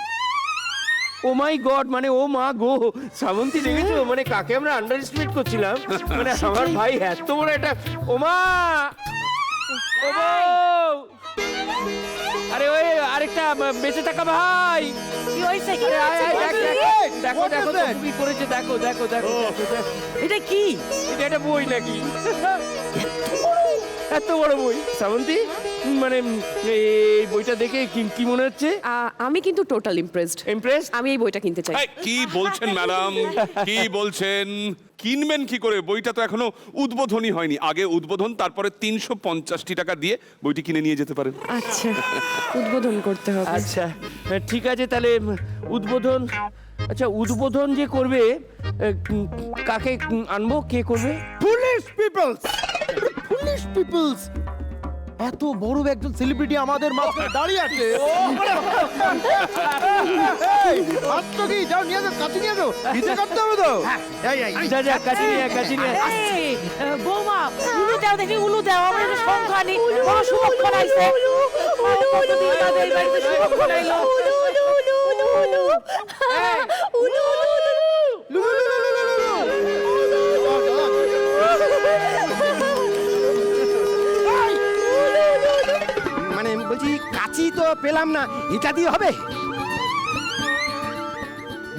Oh my god, মানে ও মা গো, শ্রাবন্তী দেখেছো? মানে কাকে আমরা আন্ডার এস্টিমেট করছিলাম, মানে আমার ভাই এত বড় একটা। ও মা, ও বউ! আরে ওই আরেকটা বেঁচে থাকা ভাই। কি হইছে? কি আরে, আয়, আয়, হইছে? দেখো দেখো দেখো তপু কি করেছে, দেখো দেখো দেখো দেখো। এটা কি? এটা একটা বই নাকি? এত বড় বই শ্রাবন্তী, মানে এই বইটা দেখে কি মনে হচ্ছে? আমি কিন্তু টোটাল ইমপ্রেসড। ইমপ্রেসড? আমি এই বইটা কিনতে চাই। এই, কি বলছেন ম্যাডাম? কি বলছেন? কিনবেন কি করে? বইটা তো এখনো উদ্বোধনী হয়নি। আগে উদ্বোধন, তারপরে 350 টাকা দিয়ে বইটি কিনে নিয়ে যেতে পারেন। আচ্ছা, উদ্বোধন করতে হবে। আচ্ছা ঠিক আছে, তাহলে উদ্বোধন, আচ্ছা উদ্বোধন যে করবে, কাকে আনবো, কে করবে? Foolish peoples, foolish peoples. এত বড় একজন সেলিব্রিটি আমাদের মাঝখানে দাঁড়িয়ে আছে। এই, মাত্র কি যাও, নিয়ে যাও, কাছে নিয়ে যাও, নিচে করতে হবে তো। যা যা, কাছে নিয়ে কাছে নিয়ে। এই, বৌমা, উলু দাও দেখি, উলু দাও। আমার একটা সংখ্যা নেই, বড় শুভক্ষণ আইছে। কতদিন বাদে এই বাড়িতে শুভক্ষণ আইলো। মানে বলছি কাচি তো পেলাম না, এটা দিয়ে হবে?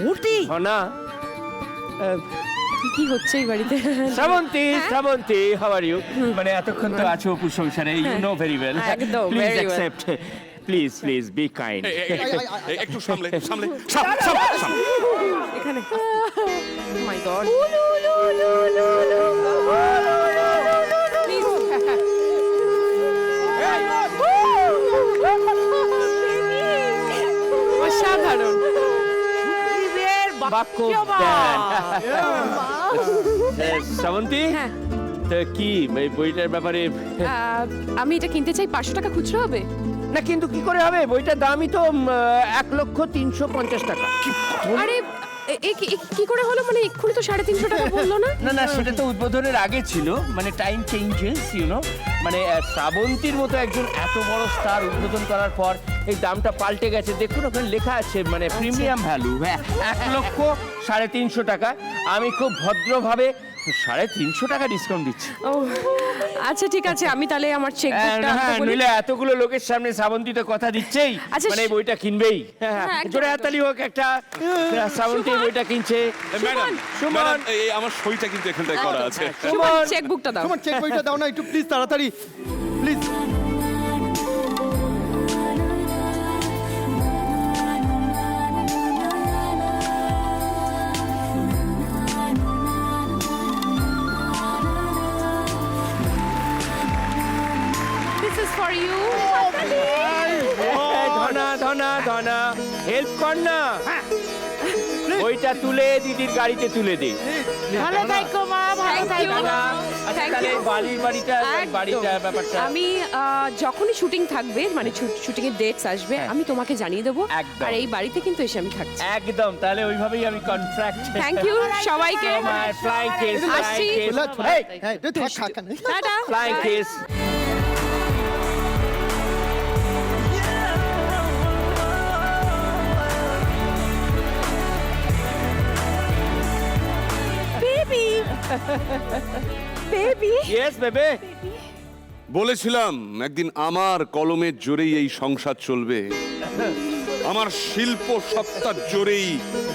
মূর্তি না, কি হচ্ছে এই বাড়িতে? Shrabanti, Shrabanti, how are you? মানে এতক্ষণ তো আছো অপুর সংসারে, ইউ নো ভেরি ওয়েল। একদম, please very well. Accept, please please be kind. একটু সামলে সামলে সামলে। এখানে মাই গড, অসাধারণ। বাক্যবান। শ্রাবন্তী, হ্যাঁ। তা কি এই বইটার ব্যাপারে? আমি এটা কিনতে চাই। 500 টাকা খুচরো হবে? না কিন্তু কি করে হবে, বইটার দামই তো 1,350,000 টাকা। আরে কি করে হলো? মানে এক্ষুনি তো 350 টাকা বললো না? না না, সেটা তো উদ্বোধনের আগে ছিল, মানে টাইম চেঞ্জেস, ইউ নো। মানে শ্রাবন্তীর মতো একজন এত বড় স্টার উদ্বোধন করার পর এই দামটা পাল্টে গেছে। দেখুন ওখানে লেখা আছে, মানে প্রিমিয়াম ভ্যালু, হ্যাঁ, 1,350,000 টাকা। আমি খুব ভদ্রভাবে 350 টাকা ডিসকাউন্ট দিচ্ছি। ও আচ্ছা ঠিক আছে, আমি তাহলে আমার চেকবুকটা নইলে এতগুলো লোকের সামনে শ্রাবন্তী তো কথা দিচ্ছেই, আচ্ছা, মানে এই বইটা কিনবেই। হ্যাঁ, একদম, জোরে হাততালি হোক একটা। শ্রাবন্তী এই বইটা কিনছে। ম্যাডাম, সুমন, ম্যাডাম, এই আমার সইটা কিন্তু এখানটায় করা আছে। সুমন, চেকবুকটা দাও। তোমার চেক বইটা দাও না একটু প্লিজ, তাড়াতাড়ি please. You Dhana Dhana Dhana help কর না, ওইটা তুলে দিদির গাড়িতে তুলে দে। ভালো থাকো মা, ভালো থাকো। আচ্ছা, তাহলে বাড়ির বাড়িটার ব্যাপারটা আমি যখনই শুটিং থাকবে, মানে শুটিং এর ডেটস আসবে, আমি তোমাকে জানিয়ে দেবো। একদম। আর এই বাড়িতে কিন্তু এসে আমি থাকছি। একদম, তাহলে ওইভাবেই আমি কন্ট্রাক্ট। থ্যাংক ইউ সবাইকে। ফ্লাইং কিস, আসছি। টাটা। Flying kiss. Baby baby yes babe. বলেছিলাম একদিন আমার কলমের জোরেই এই সংসার চলবে, আমার শিল্প সত্তার জোরেই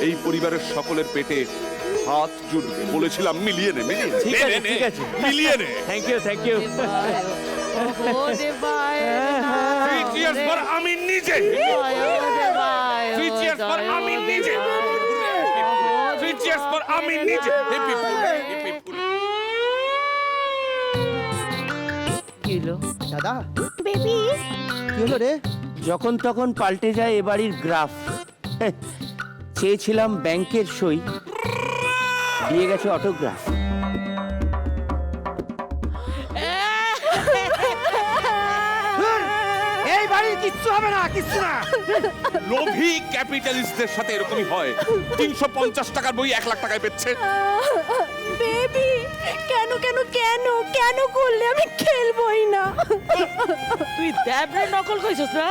এই পরিবারের সকলের পেটে হাত জুটবে। বলেছিলাম মিলিয়ে নে, মিলিয়ে নে, ঠিক নে, আছে, নে, ঠিক আছে। মিলিয়ে নে। Thank you, thank you. Three cheers for আমি নিজে। Three cheers for আমি নিজে। Three cheers for আমি নিজে। Hip hip hooray, hip hip hooray. দাদা বেবি কি হলো রে? যখন তখন পাল্টে যায় এ বাড়ির গ্রাফ। চেয়েছিলাম ব্যাংকের সই, দিয়ে গেছে অটোগ্রাফ। এই বাড়ির কিচ্ছু হবে না, কিচ্ছু না। লোভী ক্যাপিটালিস্টদের সাথে এরকমই হয়। 350 টাকার বই 1 লাখ টাকায় বেচছে। বেবি কেন কেন কেন কেন করলে? আমি খেলবই না। তুই দেবরে নকল কইছস না?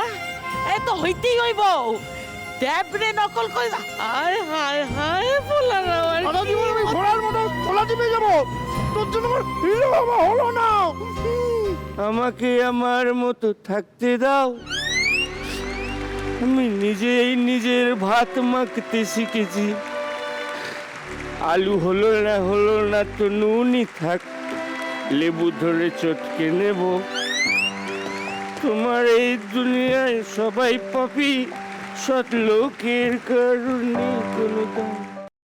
এ তো হইতেই হইব। দেবরে নকল কইছ। হায় হায় হায় বলা না। সারা জীবন আমি ঘোড়ার মতো খোলা টিপে যাবো, তোর জন্য আমার হিরো বাবা হলো না। আমাকে আমার মতো থাকতে দাও, আমি নিজেই নিজের ভাত মাখতে শিখেছি। আলু হলো না তো নুনই থাক, লেবু ধরে চটকে নেব। তোমার এই দুনিয়ায় সবাই পাপী, সৎ লোকের কারণে কোনো দাম।